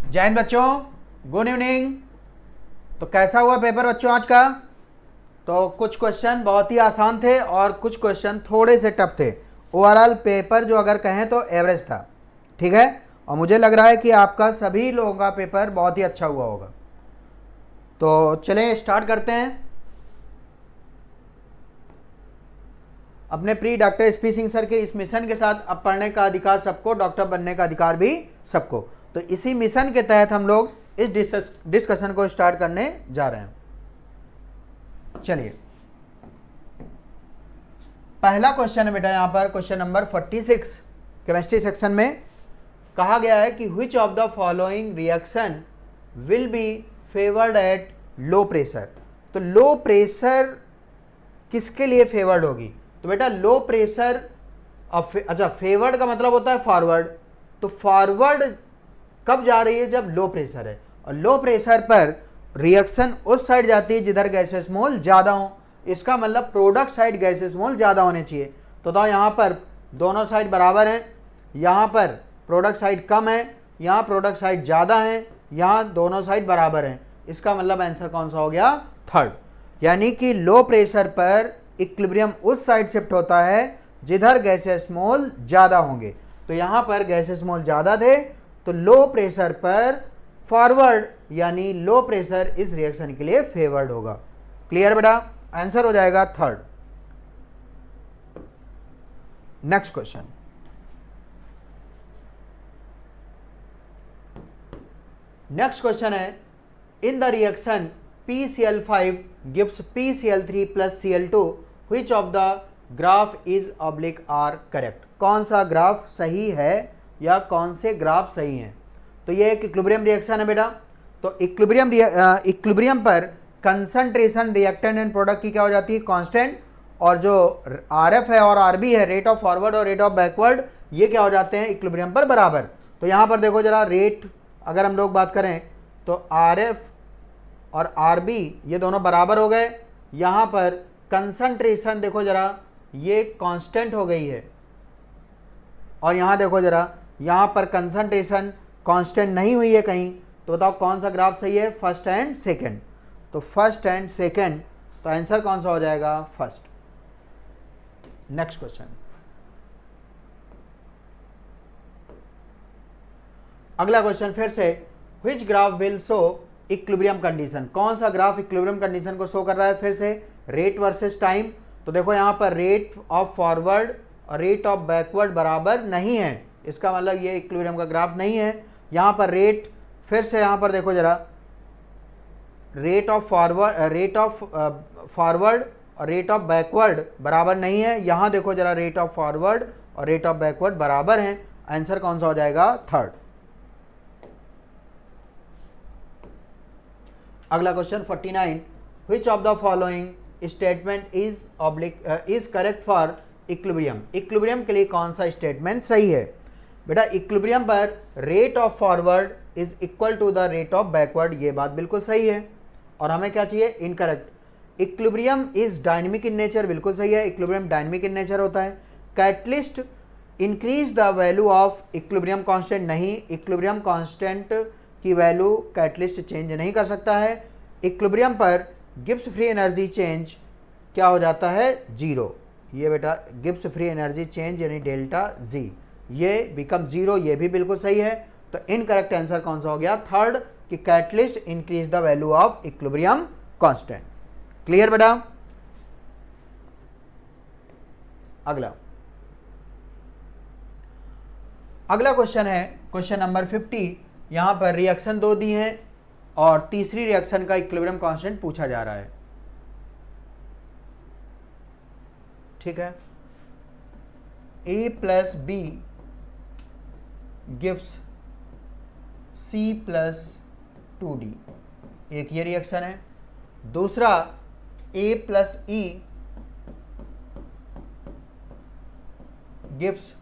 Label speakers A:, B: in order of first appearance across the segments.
A: जय हिंद बच्चों, good evening. तो कैसा हुआ पेपर बच्चों आज का? तो कुछ क्वेश्चन बहुत ही आसान थे और कुछ क्वेश्चन थोड़े से टफ थे। ओवरऑल पेपर जो अगर कहें तो एवरेज था, ठीक है। और मुझे लग रहा है कि आपका सभी लोगों का पेपर बहुत ही अच्छा हुआ होगा। तो चलें स्टार्ट करते हैं। अपने प्रिय डॉक्टर एसपी सिंह सर के इस मिशन के साथ अब पढ़ने का अधिकार सबको, डॉक्टर बनने का अधिकार भी सबको। तो इसी मिशन के तहत हम लोग इस डिस्कशन को स्टार्ट करने जा रहे हैं। चलिए, पहला क्वेश्चन है बेटा, यहां पर क्वेश्चन नंबर 46 केमिस्ट्री सेक्शन में कहा गया है कि which of the following reaction will be favoured at low pressure. तो लो प्रेशर किसके लिए फेवर्ड होगी? तो बेटा लो प्रेशर, अच्छा फेवर्ड का मतलब होता है फॉरवर्ड। तो फॉरवर्ड कब जा रही है? जब लो प्रेशर है। और लो प्रेशर पर रिएक्शन उस साइड जाती है जिधर गैसेस मोल ज़्यादा हो। इसका मतलब प्रोडक्ट साइड गैसेस मोल ज़्यादा होने चाहिए। तो यहाँ पर दोनों साइड बराबर हैं, यहाँ पर प्रोडक्ट साइड कम है, यहाँ प्रोडक्ट साइड ज़्यादा है, यहाँ दोनों साइड बराबर हैं। इसका मतलब आंसर कौन सा हो गया? थर्ड। यानी कि लो प्रेशर पर इक्विलिब्रियम उस साइड शिफ्ट होता है जिधर गैसेस मोल ज़्यादा होंगे। तो यहाँ पर गैसेस मोल ज़्यादा थे, तो लो प्रेशर पर फॉरवर्ड यानी लो प्रेशर इस रिएक्शन के लिए फेवर्ड होगा। क्लियर बेटा? आंसर हो जाएगा third. Next question, next question है in the reaction PCl5 gives PCl3 plus Cl2 which of the graph is oblique are correct। कौन सा ग्राफ सही है या कौन से ग्राफ सही हैं? तो ये एक इक्विलिब्रियम रिएक्शन है बेटा। तो इक्विलिब्रियम पर कंसंट्रेशन रिएक्टेंट एंड प्रोडक्ट की क्या हो जाती है? कांस्टेंट। और जो RF है और RB है, रेट ऑफ फॉरवर्ड और रेट ऑफ बैकवर्ड, ये क्या हो जाते हैं? इक्विलिब्रियम पर बराबर। तो यहाँ पर देखो जरा, रेट अगर हम लोग बात करें तो RF और RB ये दोनों बराबर हो गए। यहाँ पर कंसंट्रेशन देखो जरा, ये कांस्टेंट हो गई है। और यहाँ देखो जरा, यहाँ पर कंसंट्रेशन कांस्टेंट नहीं हुई है कहीं। तो बताओ कौन सा ग्राफ सही है? First and second. तो फर्स्ट एंड सेकंड, तो आंसर कौन सा हो जाएगा? फर्स्ट। नेक्स्ट क्वेश्चन, अगला क्वेश्चन फिर से, which graph will show equilibrium condition. कौन सा ग्राफ इक्विलिब्रियम कंडीशन को शो कर रहा है? फिर से रेट वर्सेस टाइम। तो देखो यहाँ पर रेट ऑफ फॉरवर्ड और रेट ऑफ बैकवर्ड बराबर नहीं है। इसका मतलब ये इक्विलिब्रियम का ग्राफ नहीं है। यहाँ पर रेट, फिर से यहाँ पर देखो जरा, रेट ऑफ फॉरवर्ड और रेट ऑफ बैकवर्ड बराबर नहीं है। यहाँ देखो जरा, रेट ऑफ फॉरवर्ड और रेट ऑफ बैकवर्ड बराबर हैं। आंसर कौन सा हो जाएगा? थर्ड। अगला question 49, which of the following statement is correct for equilibrium. Equilibrium के लिए कौन सा स्टेटमेंट सही है? बेटा इक्विलिब्रियम पर rate of forward is equal to the rate of backward, ये बात बिल्कुल सही है। और हमें क्या चाहिए? Incorrect. Equilibrium is dynamic in nature, बिल्कुल सही है। इक्विलिब्रियम डायनेमिक इन नेचर होता है। Catalyst increase the value of equilibrium constant, नहीं, इक्विलिब्रियम कांस्टेंट की वैल्यू कैटलिस्ट चेंज नहीं कर सकता है। इक्विलिब्रियम पर गिब्स फ्री एनर्जी चेंज क्या हो जाता है? जीरो। ये बेटा गिब्स फ्री एनर्जी चेंज यानी डेल्टा जी, ये बिकम जीरो, ये भी बिल्कुल सही है। तो इनकरेक्ट आंसर कौन सा हो गया? थर्ड, कि catalyst increase the value of equilibrium constant. Clear बेटा? अगला क्वेश्चन है क्वेश्चन नंबर 50। यहाँ पर रिएक्शन दो दी हैं और तीसरी रिएक्शन का इक्विलिब्रियम कांस्टेंट पूछा जा रहा है। ठीक है, A plus B gives C plus 2D, एक ये रिएक्शन है। दूसरा A plus E gives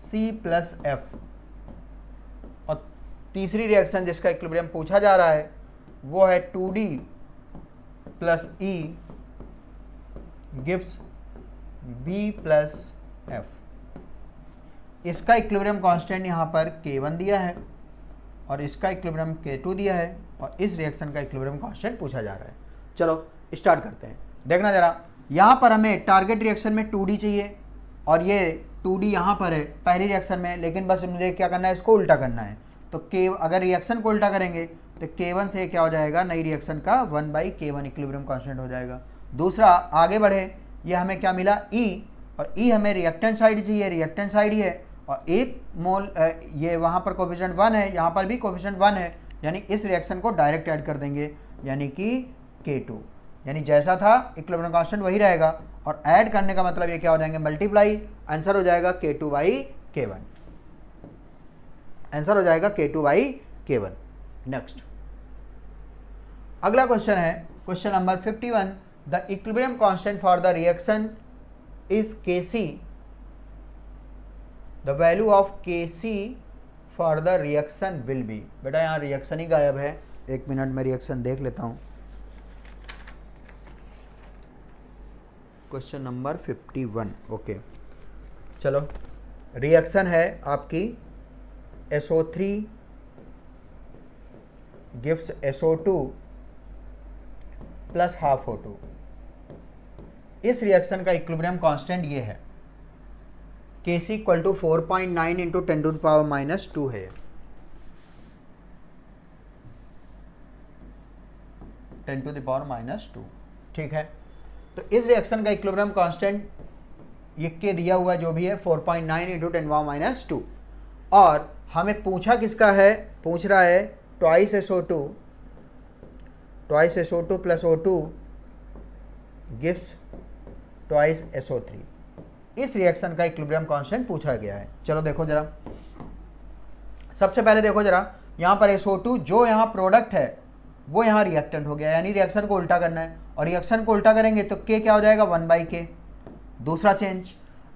A: C plus F। और तीसरी रिएक्शन जिसका इक्विलिब्रियम पूछा जा रहा है वो है 2D plus E gives B plus F। इसका इक्विलिब्रियम कांस्टेंट यहाँ पर K1 दिया है। और इसका इक्विलिब्रियम K2 दिया है और इस रिएक्शन का इक्विलिब्रियम कांस्टेंट पूछा जा रहा है। चलो स्टार्ट करते हैं। देखना जरा, यहाँ पर हमें टारगेट रिएक्शन में 2D चाहिए और ये 2D यहाँ पर है पहली रिएक्शन में, लेकिन बस मुझे क्या करना है, इसको उल्टा करना है। तो अगर रिएक्शन को उल्टा करेंगे तो K1 से क्या हो जाएगा, नई रिएक्शन का 1/K1 इक्विलिब्रियम कांस्टेंट हो जाएगा। दूसरा आगे बढ़े, ये हमें क्या मिला E, और E हमें रिएक्टेंट साइड चाहिए, रिएक्टेंट साइड ही है और 1 मोल ये वहाँ पर कोफिशिएंट 1 है, यहाँ पर भी कोफिशिएंट 1 है, यानी इस रिएक्शन को डायरेक्ट ऐड कर देंगे, यानी कि K2, यानी जैसा था इक्विलिब्रियम कांस्टेंट वही रहेगा और ऐड करने का मतलब ये क्या हो जाएंगे, मल्टीप्लाई, आंसर हो जाएगा K2/K1, आंसर हो जाएगा K2/K1। नेक्स्ट अगला क्वेश्चन है question number 51, the equilibrium constant for the reaction is Kc, the value of Kc for the reaction will be. बेटा यहाँ रिएक्शन ही गायब है, एक मिनट में रिएक्शन देख लेता हूँ। क्वेश्चन नंबर 51, ओके चलो, रिएक्शन है आपकी SO3 gives SO2 plus half O2। इस रिएक्शन का इक्विलिब्रियम कांस्टेंट ये है, Kc इक्वल टू 4.9 इंटू 10⁻⁻2 है, 10⁻², ठीक है। तो इस रिएक्शन का इक्विलिब्रियम कांस्टेंट ये के दिया हुआ जो भी है 4.9 इंटू 10⁻², और हमें पूछा किसका है, पूछ रहा है twice SO2 plus O2 gives twice SO3। इस रिएक्शन का इक्विलिब्रियम कांस्टेंट पूछा गया है। चलो देखो जरा, सबसे पहले देखो जरा, यहाँ पर SO2 जो यहाँ प्रोडक्ट है वो यहाँ रिएक्टेंट हो गया, यानी रिएक्शन को उल्टा करना है, और रिएक्शन को उल्टा करेंगे तो K क्या हो जाएगा, 1/K। दूसरा चेंज,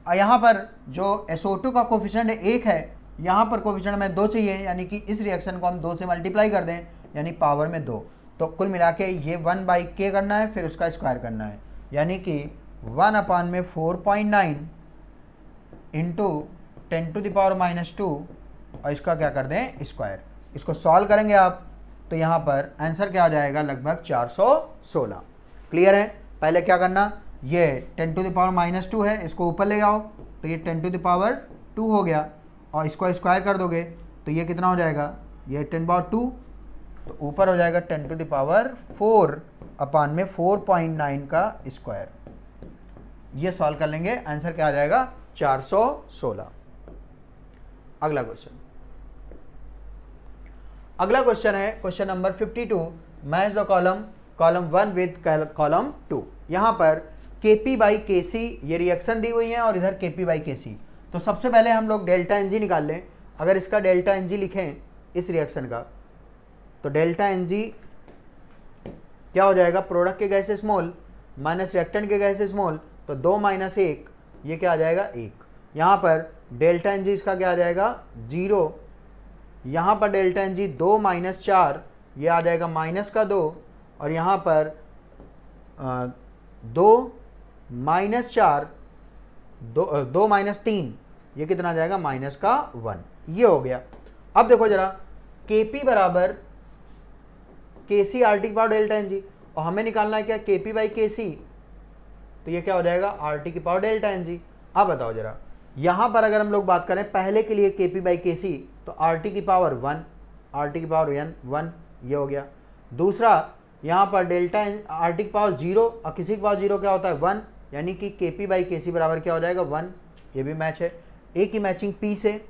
A: यहाँ पर जो SO2 का कोफिशिएंट 1 है, यहाँ पर कोफिशिएंट हमें 2 चाहिए, यानी कि इस रिएक्शन को हम 2 से मल्टीप्लाई कर दें, यानी पावर में 2, तो कुल मिला के ये 1/K करना है, फिर उसका स्क्वायर करना है, यानी कि 1/4.9 इंटू 10⁻², और इसका क्या कर दें, स्क्वायर। इसको सॉल्व करेंगे आप तो यहाँ पर आंसर क्या हो जाएगा, लगभग 416। क्लियर है। पहले क्या करना, ये 10⁻² है, इसको ऊपर ले आओ तो ये 10⁻² हो गया, और इसको स्क्वायर कर दोगे तो ये कितना हो जाएगा, ये 10⁻², तो ऊपर हो जाएगा 10⁻4/4.9 का स्क्वायर। ये सॉल्व कर लेंगे, आंसर क्या आ जाएगा, 416। अगला क्वेश्चन है question number 52, match the column 1 with column 2। यहाँ पर Kp/Kc ये रिएक्शन दी हुई है और इधर Kp/Kc। तो सबसे पहले हम लोग डेल्टा Ng निकाल लें। अगर इसका डेल्टा Ng लिखें इस रिएक्शन का, तो डेल्टा Ng क्या हो जाएगा, प्रोडक्ट के गैस स्मॉल माइनस रिएक्टेंट के गैस स्मॉल, तो 2 - 1, ये क्या आ जाएगा, 1। यहाँ पर डेल्टा Ng इसका क्या आ जाएगा, 0। यहाँ पर डेल्टा Ng 2 - 4, ये आ जाएगा -2, और यहाँ पर 2 - 4, 2 - 3, ये कितना आ जाएगा, -1। ये हो गया। अब देखो जरा, Kp बराबर Kc RT की पावर डेल्टा Ng, और हमें निकालना है क्या, Kp/Kc, तो ये क्या हो जाएगा, RT की पावर डेल्टा Ng। अब बताओ जरा, यहाँ पर अगर हम लोग बात करें पहले के लिए Kp/Kc, तो RT की पावर 1, RT की पावर 1, ये हो गया। दूसरा यहाँ पर डेल्टा RT की पावर 0, और किसी की पावर 0 क्या होता है, 1, यानी कि Kp/Kc बराबर क्या हो जाएगा, 1। ये भी मैच है। ए की मैचिंग P से,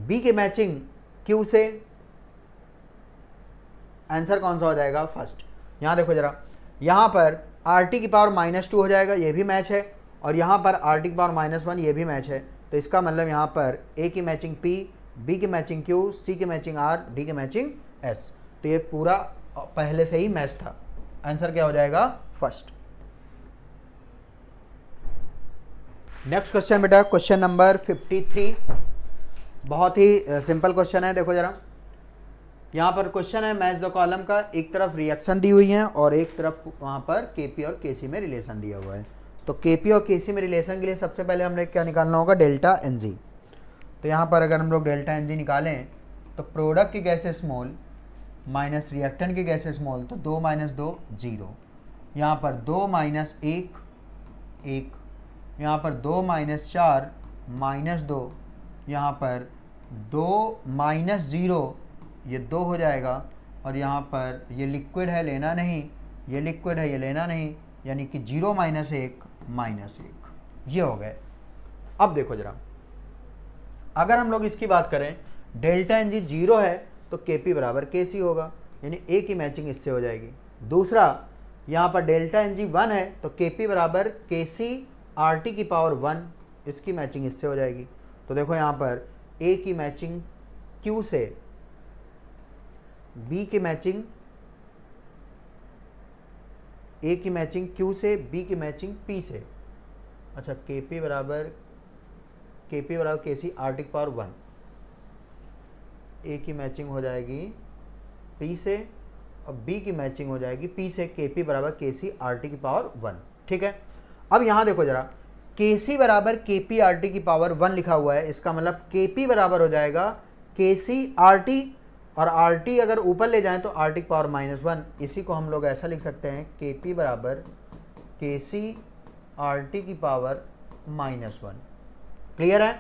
A: B की मैचिंग Q से, आंसर कौन सा हो जाएगा, फर्स्ट। यहाँ देखो जरा, यहाँ पर RT की पावर -2 हो जाएगा, ये भी मैच है, और यहाँ पर RT की पावर -1, ये भी मैच है। तो इसका मतलब यहाँ पर A की मैचिंग P, B की मैचिंग Q, C की मैचिंग R, D की मैचिंग S। तो ये पूरा पहले से ही मैच था। आंसर क्या हो जाएगा, फर्स्ट। नेक्स्ट क्वेश्चन बेटा, क्वेश्चन नंबर 53, बहुत ही सिंपल क्वेश्चन है। देखो जरा, यहाँ पर क्वेश्चन है मैच द कॉलम का, एक तरफ रिएक्शन दी हुई है और एक तरफ वहाँ पर Kp और Kc में रिलेशन दिया हुआ है। तो Kp और Kc में रिलेशन के लिए सबसे पहले हमने क्या निकालना होगा, डेल्टा Ng। तो यहाँ पर अगर हम लोग डेल्टा एन जी निकालें तो प्रोडक्ट की गैस स्मॉल माइनस रिएक्टेंट की गैस स्मॉल, तो 2 - 2 0, यहाँ पर 2 - 1 1, यहाँ पर 2 - 4 -2, यहाँ पर 2 - 0 ये 2 हो जाएगा, और यहाँ पर ये लिक्विड है लेना नहीं, ये लिक्विड है ये लेना नहीं, यानी कि 0 - 1 -1 ये हो गए। अब देखो जरा, अगर हम लोग इसकी बात करें डेल्टा एन जी 0 है तो Kp बराबर Kc होगा, यानी ए की मैचिंग इससे हो जाएगी। दूसरा, यहाँ पर डेल्टा एन जी 1 है तो Kp बराबर Kc RT की पावर 1, इसकी मैचिंग इससे हो जाएगी। तो देखो यहाँ पर ए की मैचिंग Q से, बी की मैचिंग ए की मैचिंग Q से, बी की मैचिंग P से। अच्छा, Kp बराबर Kc RT की पावर 1, ए की मैचिंग हो जाएगी P से, और B की मैचिंग हो जाएगी P से। Kp बराबर Kc RT की पावर 1, ठीक है। अब यहाँ देखो जरा, Kc बराबर Kp RT की पावर 1 लिखा हुआ है, इसका मतलब Kp बराबर हो जाएगा Kc RT, और RT अगर ऊपर ले जाएं तो RT की पावर -1, इसी को हम लोग ऐसा लिख सकते हैं Kp बराबर Kc RT की पावर -1। क्लियर है?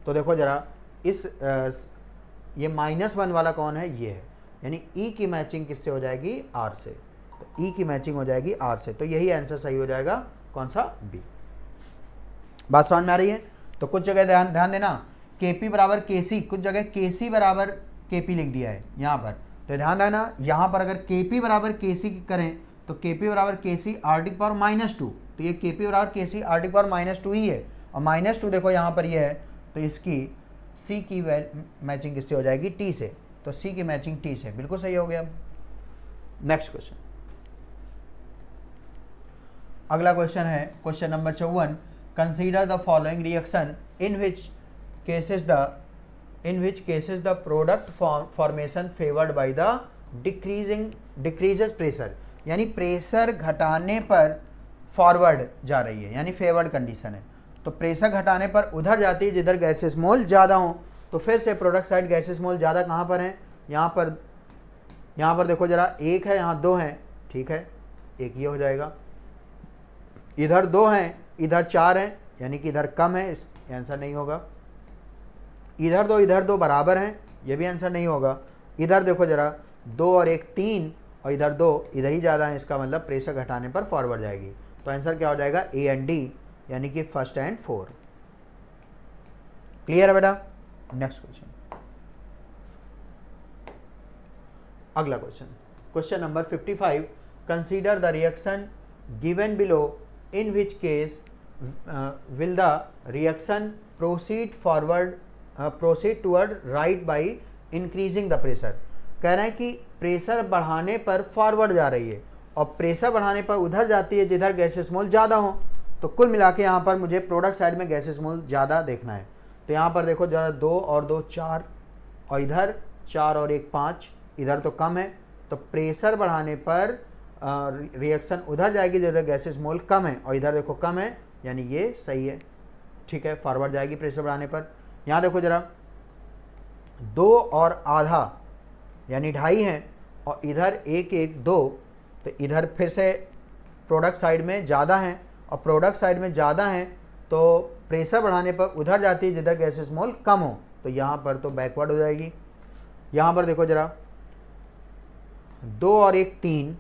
A: तो देखो जरा, इस ये -1 वाला कौन है, ये है, यानी E की मैचिंग किससे हो जाएगी, R से। तो E की मैचिंग हो जाएगी R से, तो यही आंसर सही हो जाएगा, कौन सा, B। बात समझ में आ रही है? तो कुछ जगह ध्यान देना, Kp बराबर Kc, कुछ जगह Kc बराबर Kp लिख दिया है यहाँ पर, तो ध्यान देना यहाँ पर अगर Kp बराबर Kc करें तो Kp बराबर Kc RT की पावर -2, तो ये Kp बराबर Kc RT की पावर -2 ही है, और -2 देखो यहाँ पर ये है, तो इसकी C की मैचिंग किससे हो जाएगी, T से। तो C की मैचिंग T से, बिल्कुल सही हो गया। नेक्स्ट क्वेश्चन, अगला क्वेश्चन है question number 54। Consider the following reaction in which cases the product formation favoured by the decreases pressure, यानी प्रेशर घटाने पर फॉरवर्ड जा रही है, यानी फेवर्ड कंडीशन है। तो प्रेशर घटाने पर उधर जाती है जिधर गैसेस मोल ज़्यादा हो। तो फिर से प्रोडक्ट साइड गैसेस मोल ज़्यादा कहाँ पर हैं, यहाँ पर देखो जरा, 1 है, यहाँ 2 हैं, ठीक है, एक ये हो जाएगा, इधर 2 हैं, इधर 4 हैं, यानी कि इधर कम है, इस आंसर नहीं होगा। इधर 2 बराबर हैं, ये भी आंसर नहीं होगा। इधर देखो जरा, 2 और 1 3, और इधर 2, इधर ही ज़्यादा है, इसका मतलब प्रेशर घटाने पर फॉरवर्ड जाएगी। तो आंसर क्या हो जाएगा, A एंड D, यानी कि फर्स्ट एंड 4। क्लियर है बेटा? नेक्स्ट क्वेश्चन, अगला question, question number 55। Consider the reaction given below in which case will the reaction proceed toward right by increasing the pressure. कह रहे हैं कि प्रेशर बढ़ाने पर फॉरवर्ड जा रही है, और प्रेशर बढ़ाने पर उधर जाती है जिधर गैसेस मोल ज़्यादा हो। तो कुल मिला के यहाँ पर मुझे प्रोडक्ट साइड में गैसेस मोल ज़्यादा देखना है। तो यहाँ पर देखो जरा, 2 और 2 4, और इधर 4 और 1 5, इधर तो कम है, तो प्रेशर बढ़ाने पर रिएक्शन उधर जाएगी जिधर गैसेस मोल कम है, और इधर देखो कम है, यानी ये सही है, ठीक है, फॉरवर्ड जाएगी प्रेशर बढ़ाने पर। यहाँ देखो जरा, 2 और आधा यानी 2.5 हैं, और इधर 1 1 2, तो इधर फिर से प्रोडक्ट साइड में ज़्यादा हैं, और प्रोडक्ट साइड में ज़्यादा हैं तो प्रेशर बढ़ाने पर उधर जाती है जिधर गैसेस मोल कम हो, तो यहाँ पर तो बैकवर्ड हो जाएगी। यहाँ पर देखो जरा, 2 और 1 3,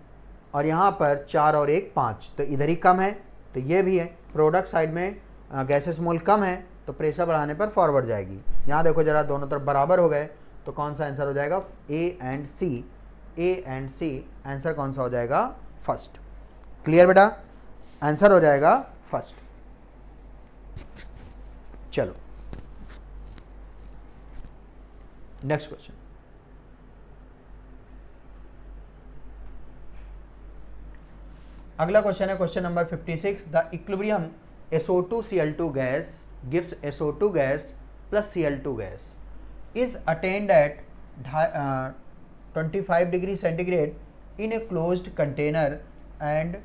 A: और यहाँ पर 4 और 1 5, तो इधर ही कम है, तो ये भी है, प्रोडक्ट साइड में गैसेस मोल कम है तो प्रेशर बढ़ाने पर फॉरवर्ड जाएगी। यहाँ देखो जरा, दोनों तरफ बराबर हो गए, तो कौन सा आंसर हो जाएगा, A एंड C, आंसर कौन सा हो जाएगा, फर्स्ट। क्लियर बेटा? आंसर हो जाएगा फर्स्ट। चलो नेक्स्ट क्वेश्चन, अगला क्वेश्चन है question number 56। The equilibrium SO2-Cl2 gas gives SO2 gas plus Cl2 gas is attained at 25 degree centigrade in a closed container and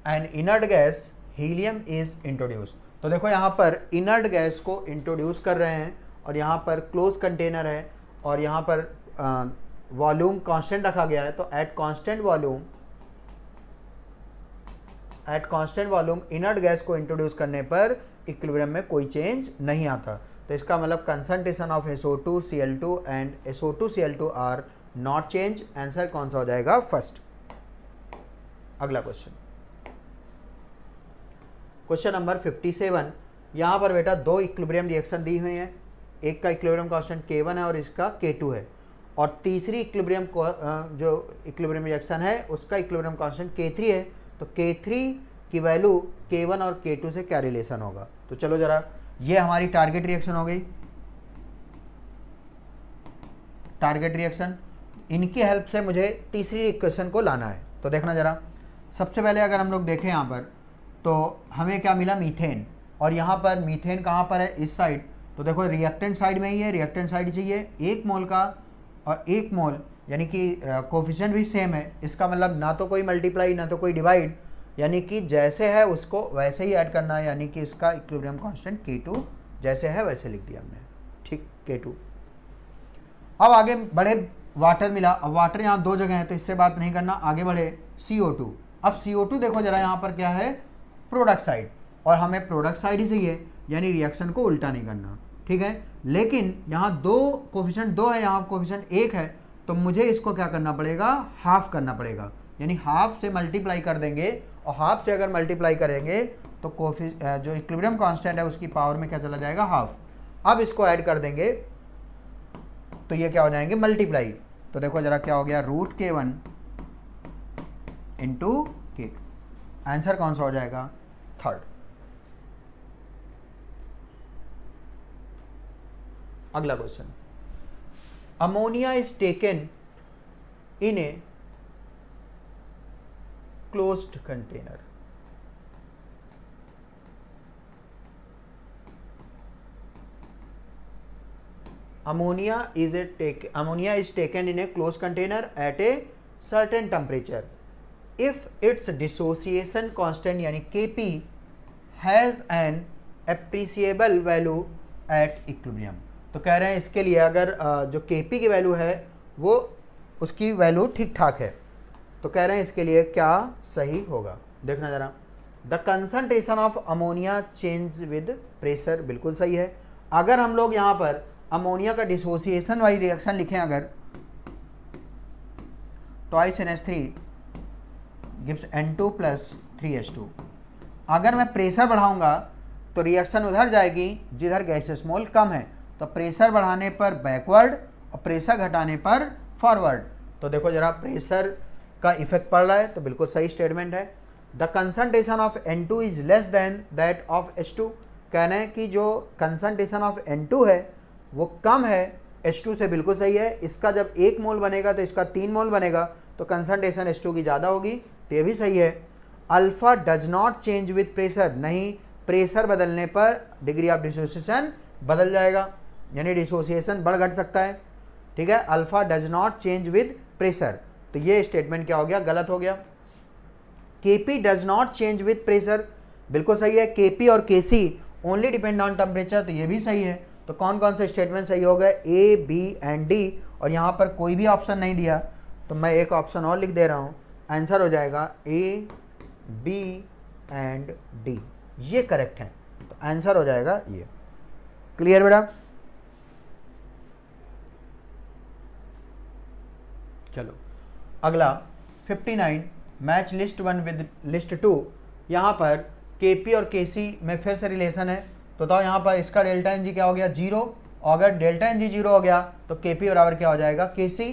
A: an inert gas helium is introduced। तो देखो यहाँ पर inert gas को introduce कर रहे हैं, और यहाँ पर क्लोज कंटेनर है और यहाँ पर वॉल्यूम कांस्टेंट रखा गया है, तो at constant volume inert gas को इंट्रोड्यूस करने पर इक्विलिब्रियम में कोई चेंज नहीं आता। तो इसका मतलब concentration of SO2Cl2 and SO2Cl2 are not change. Answer कौन सा हो जाएगा? फर्स्ट। अगला क्वेश्चन नंबर 57। यहाँ पर बेटा दो इक्विलिब्रियम रिएक्शन दी हुई हैं, एक का इक्विलिब्रियम कांस्टेंट K1 है और इसका K2 है, और तीसरी इक्विलिब्रियम जो इक्विलिब्रियम रिएक्शन है उसका इक्विलिब्रियम कांस्टेंट K3 है। तो K3 की वैल्यू K1 और K2 से क्या रिलेशन होगा? तो चलो जरा, ये हमारी टारगेट रिएक्शन हो गई, टारगेट रिएक्शन। इनकी हेल्प से मुझे तीसरी इक्वेशन को लाना है। तो देखना जरा, सबसे पहले अगर हम लोग देखें यहाँ पर तो हमें क्या मिला? मीथेन। और यहाँ पर मीथेन कहाँ पर है? इस साइड। तो देखो रिएक्टेंट साइड में ही है, रिएक्टेंट साइड चाहिए 1 मोल का और 1 मोल, यानी कि कोफिशिएंट भी सेम है। इसका मतलब ना तो कोई मल्टीप्लाई ना तो कोई डिवाइड, यानी कि जैसे है उसको वैसे ही ऐड करना है, यानी कि इसका इक्विलिब्रियम कांस्टेंट K2 जैसे है वैसे लिख दिया हमने, ठीक, K2। अब आगे बढ़े, वाटर मिला। अब वाटर यहाँ 2 जगह है तो इससे बात नहीं करना, आगे बढ़े CO2। अब CO2 देखो जरा, यहाँ पर क्या है? प्रोडक्ट साइड, और हमें प्रोडक्ट साइड ही चाहिए, यानी रिएक्शन को उल्टा नहीं करना, ठीक है। लेकिन यहाँ कोफिशिएंट 2 है, यहाँ कोफिशिएंट 1 है, तो मुझे इसको क्या करना पड़ेगा? हाफ करना पड़ेगा, यानी हाफ से मल्टीप्लाई कर देंगे, और हाफ से अगर मल्टीप्लाई करेंगे तो जो इक्विलिब्रियम कांस्टेंट है उसकी पावर में क्या चला जाएगा? हाफ। अब इसको ऐड कर देंगे तो ये क्या हो जाएंगे? मल्टीप्लाई। तो देखो जरा क्या हो गया? √K1 into K2। आंसर कौन सा हो जाएगा? थर्ड। अगला question, ammonia is taken in a closed container. Ammonia is taken in a closed container at a certain temperature. If its dissociation constant यानी Kp has an appreciable value at equilibrium। तो कह रहे हैं इसके लिए अगर जो Kp की वैल्यू है वो उसकी वैल्यू ठीक ठाक है, तो कह रहे हैं इसके लिए क्या सही होगा? देखना जरा, the concentration of ammonia change with pressure, बिल्कुल सही है। अगर हम लोग यहाँ पर अमोनिया का डिसोसिएशन वाली रिएक्शन लिखें, अगर 2NH3 गिव्स N2 + 3H2, अगर मैं प्रेशर बढ़ाऊंगा तो रिएक्शन उधर जाएगी जिधर गैसेस मोल कम है, तो प्रेशर बढ़ाने पर बैकवर्ड और प्रेशर घटाने पर फॉरवर्ड। तो देखो जरा, प्रेशर का इफेक्ट पड़ रहा है, तो बिल्कुल सही स्टेटमेंट है। The concentration of N2 is less than that of H2। कहना है कि जो कंसंट्रेशन ऑफ N2 है वो कम है H2 से, बिल्कुल सही है। इसका जब 1 मोल बनेगा तो इसका 3 मोल बनेगा, तो कंसंट्रेशन H2 की ज़्यादा होगी, तो ये भी सही है। Alpha does not change with pressure, नहीं, प्रेशर बदलने पर डिग्री ऑफ डिसोसिएशन बदल जाएगा, यानी डिसोसिएशन बढ़ घट सकता है, ठीक है। Alpha does not change with pressure, तो ये स्टेटमेंट क्या हो गया? गलत हो गया। Kp does not change with pressure, बिल्कुल सही है। Kp और Kc only depend on temperature, तो ये भी सही है। तो कौन कौन से स्टेटमेंट सही हो गए? A, B एंड D, और यहाँ पर कोई भी ऑप्शन नहीं दिया, तो मैं एक ऑप्शन और लिख दे रहा हूँ। आंसर हो जाएगा A, B एंड D, ये करेक्ट है, तो आंसर हो जाएगा ये। क्लियर बेटा? चलो अगला 59, मैच लिस्ट 1 विद लिस्ट 2। यहाँ पर Kp और Kc में फिर से रिलेशन है, तो यहाँ पर इसका डेल्टा एन जी क्या हो गया? 0, और अगर डेल्टा एन जी 0 हो गया तो Kp बराबर क्या हो जाएगा? Kc,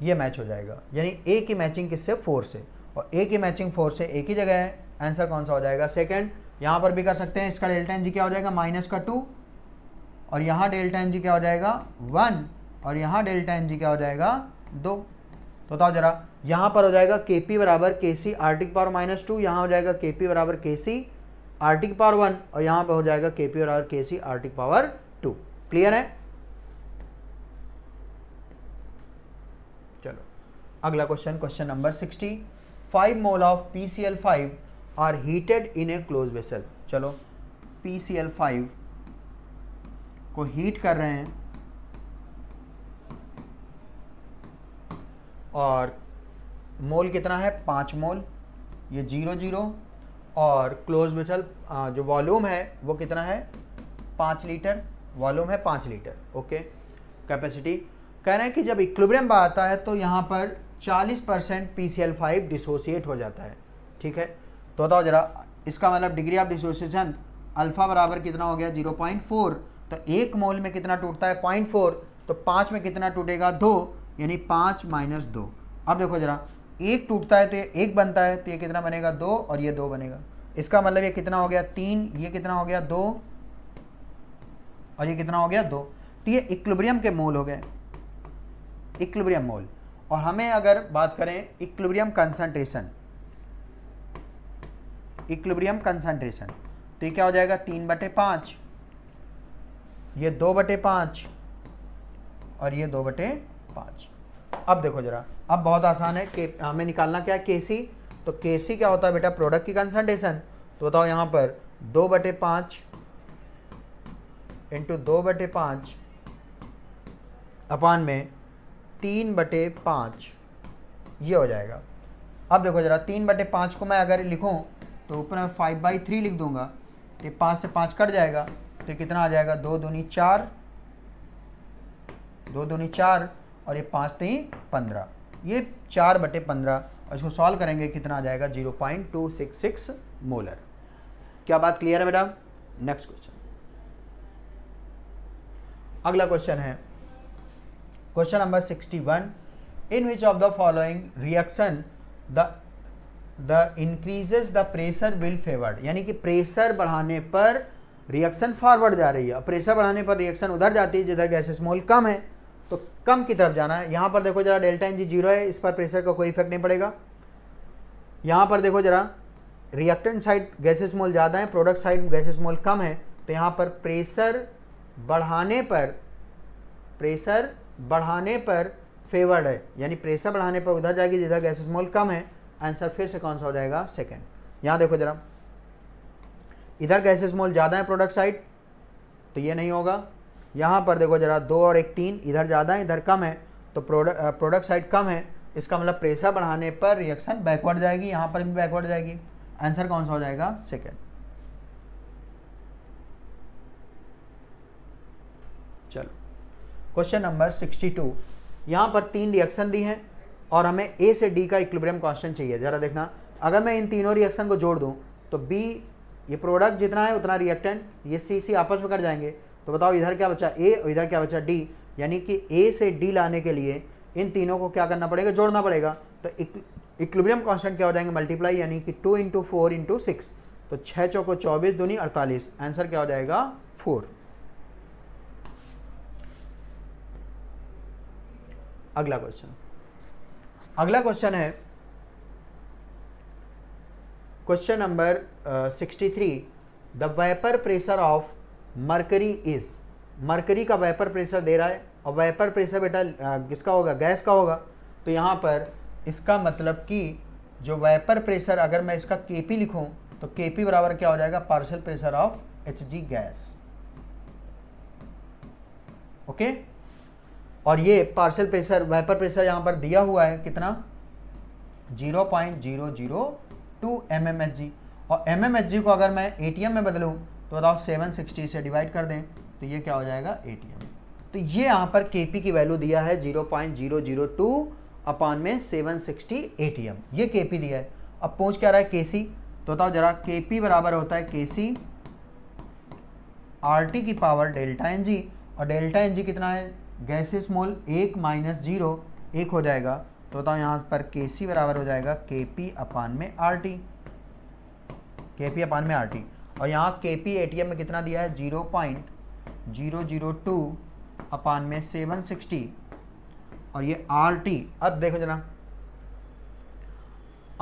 A: ये मैच हो जाएगा, यानी A की मैचिंग किससे? 4 से, और A की मैचिंग 4 से एक ही जगह है। आंसर कौन सा हो जाएगा? सेकंड। यहाँ पर भी कर सकते हैं, इसका डेल्टा एन जी क्या हो जाएगा? -2, और यहाँ डेल्टा एन जी क्या हो जाएगा? 1, और यहाँ डेल्टा एन जी क्या हो जाएगा? 2। तो बताओ जरा, यहाँ पर हो जाएगा Kp बराबर Kc r⁻², यहाँ हो जाएगा Kp बराबर Kc r⁻1, और यहाँ पर हो जाएगा Kp बराबर Kc r⁻2। क्लियर है? चलो अगला question, question number 60, 5 mole of PCl5 are heated in a close vessel. चलो PCl5 को हीट कर रहे हैं और मोल कितना है 5 मोल, ये 0 और क्लोज मेटल जो वॉल्यूम है वो कितना है 5 लीटर, वॉल्यूम है 5 लीटर। ओके, कैपेसिटी कह रहे हैं कि जब इक्विलिब्रियम पर आता है तो यहाँ पर 40% PCl5 डिसोसिएट हो जाता है। ठीक है, तो बताओ जरा इसका मतलब डिग्री ऑफ डिसोसिएशन अल्फा बराबर कितना हो गया 0.4, तो 1 मोल में कितना टूटता है 0.4, तो 5 में कितना टूटेगा 2, यानी 5 - 2। अब देखो जरा 1 टूटता है तो ये 1 बनता है, तो ये कितना बनेगा 2 और ये 2 बनेगा। इसका मतलब ये कितना हो गया 3, ये कितना हो गया 2 और ये कितना हो गया 2। तो ये इक्विलिब्रियम के मोल हो गए, इक्विलिब्रियम मोल। और हमें अगर बात करें इक्विलिब्रियम कंसंट्रेशन, इक्विलिब्रियम कंसंट्रेशन, तो ये क्या हो जाएगा 3/5, ये 2/5 और ये 2/5। अब देखो जरा, अब बहुत आसान है कि हमें निकालना क्या है केसी। तो केसी क्या होता है बेटा प्रोडक्ट की कंसंट्रेशन। तो बताओ यहाँ पर 2/5 इंटू 2/5 अपान में 3/5 ये हो जाएगा। अब देखो जरा 3/5 को मैं अगर लिखूँ तो ऊपर में 5/3 लिख दूंगा, तो 5 से 5 कट जाएगा, तो कितना आ जाएगा 2 दूनी 4, 2 दूनी 4 और ये 5 3 15, ये 4/15 और इसको सॉल्व करेंगे कितना आ जाएगा 0.266 मोलर। क्या बात क्लियर है बेटा? नेक्स्ट क्वेश्चन, अगला क्वेश्चन है question number 61। In which of the following reaction the increases the pressure will favoured, यानी कि प्रेशर बढ़ाने पर रिएक्शन फॉरवर्ड जा रही है, प्रेशर बढ़ाने पर रिएक्शन उधर जाती है जिधर गैसेस मोल कम है, तो कम की तरफ जाना है। यहाँ पर देखो जरा डेल्टा एन जी 0 है, इस पर प्रेशर का कोई इफेक्ट नहीं पड़ेगा। यहाँ पर देखो जरा रिएक्टेंट साइड गैसेस मोल ज़्यादा है, प्रोडक्ट साइड गैसेस मोल कम है, तो यहाँ पर प्रेशर बढ़ाने पर फेवर्ड है, यानी प्रेशर बढ़ाने पर उधर जाएगी जिधर गैसेस मोल कम है। आंसर फिर से कौन सा हो जाएगा सेकंड। यहाँ देखो जरा इधर गैसेस मोल ज़्यादा है प्रोडक्ट साइड, तो ये नहीं होगा। यहाँ पर देखो जरा 2 और 1 3, इधर ज़्यादा है इधर कम है, तो प्रोडक्ट साइड कम है, इसका मतलब प्रेशर बढ़ाने पर रिएक्शन बैकवर्ड जाएगी, यहाँ पर भी बैकवर्ड जाएगी। आंसर कौन सा हो जाएगा सेकंड। चलो क्वेश्चन नंबर 62। यहाँ पर 3 रिएक्शन दी हैं और हमें ए से डी का इक्विलिब्रियम कांस्टेंट चाहिए। जरा देखना, अगर मैं इन तीनों रिएक्शन को जोड़ दूँ तो बी ये प्रोडक्ट जितना है उतना रिएक्टेंट, ये सी सी आपस में कट जाएंगे, तो बताओ इधर क्या बचा ए और इधर क्या बचा डी, यानी कि ए से डी लाने के लिए इन तीनों को क्या करना पड़ेगा जोड़ना पड़ेगा। तो इक्विलिब्रियम कांस्टेंट क्या हो जाएंगे मल्टीप्लाई, यानी कि 2 × 4 × 6, तो 6 चौको 24 दूनी 48। आंसर क्या हो जाएगा 4। अगला क्वेश्चन है question number 63। The vapour pressure of mercury is, mercury का वेपर प्रेशर दे रहा है और वेपर प्रेशर बेटा किसका होगा गैस का होगा। तो यहाँ पर इसका मतलब कि जो वेपर प्रेशर अगर मैं इसका Kp लिखूँ तो Kp बराबर क्या हो जाएगा partial pressure of Hg gas. Okay, और ये पार्शियल प्रेशर वेपर प्रेशर यहाँ पर दिया हुआ है कितना 0.002 mmHg, और mmHg को अगर मैं ATM में बदलूँ तो बताओ 760 से डिवाइड कर दें तो ये क्या हो जाएगा ATM। तो ये यहाँ पर Kp की वैल्यू दिया है 0.002 अपान में 760 ATM, ये Kp दिया है। अब पूछ क्या रहा है Kc, तो बताओ जरा Kp बराबर होता है Kc RT की पावर डेल्टा Ng, और डेल्टा Ng कितना है गैसेस मोल 1 - 0 1 हो जाएगा, तो बताओ यहाँ पर Kc बराबर हो जाएगा Kp अपान में RT, Kp अपान में RT, और यहाँ Kp ATM में कितना दिया है 0.002 अपान में 760, और ये RT। अब देखो जना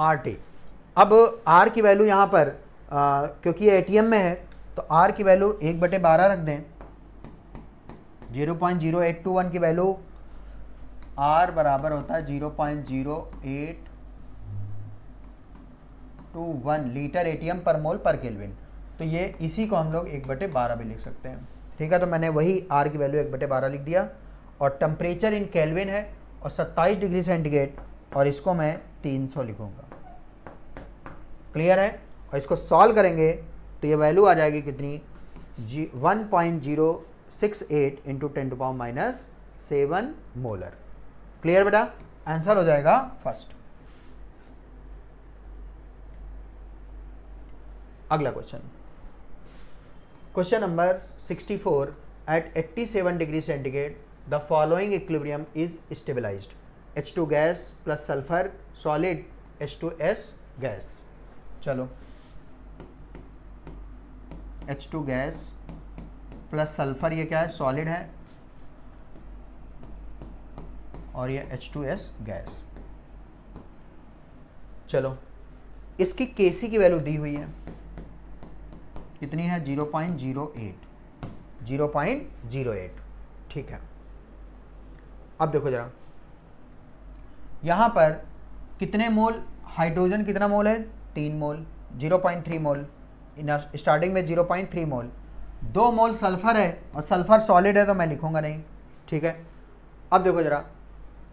A: RT, अब R की वैल्यू यहाँ पर क्योंकि ये ATM में है तो R की वैल्यू 1/12 रख दें, 0.0821 की वैल्यू R बराबर होता है 0.0821 लीटर ATM पर मोल पर केल्विन, तो ये इसी को हम लोग 1/12 भी लिख सकते हैं। ठीक है, तो मैंने वही R की वैल्यू 1/12 लिख दिया, और टेम्परेचर इन केल्विन है और 27 डिग्री सेंटीग्रेड, और इसको मैं 300 लिखूँगा। क्लियर है? और इसको सॉल्व करेंगे तो ये वैल्यू आ जाएगी कितनी, 1.068 इंटू 10⁻⁷ मोलर। क्लियर बेटा? आंसर हो जाएगा फर्स्ट। अगला question, question number 64, at 87 degree centigrade the following equilibrium is stabilised, H2 gas plus sulphur solid H2S gas. चलो, H2 गैस प्लस सल्फर, ये क्या है, सॉलिड है, और ये H2S गैस। चलो, इसकी Kc की वैल्यू दी हुई है, कितनी है, 0.08। ठीक है, अब देखो जरा, यहां पर कितने मोल हाइड्रोजन, कितना मोल है, 3 मोल, 0.3 मोल, स्टार्टिंग में 0.3 मोल, 2 मोल सल्फर है, और सल्फर सॉलिड है तो मैं लिखूंगा नहीं। ठीक है, अब देखो जरा,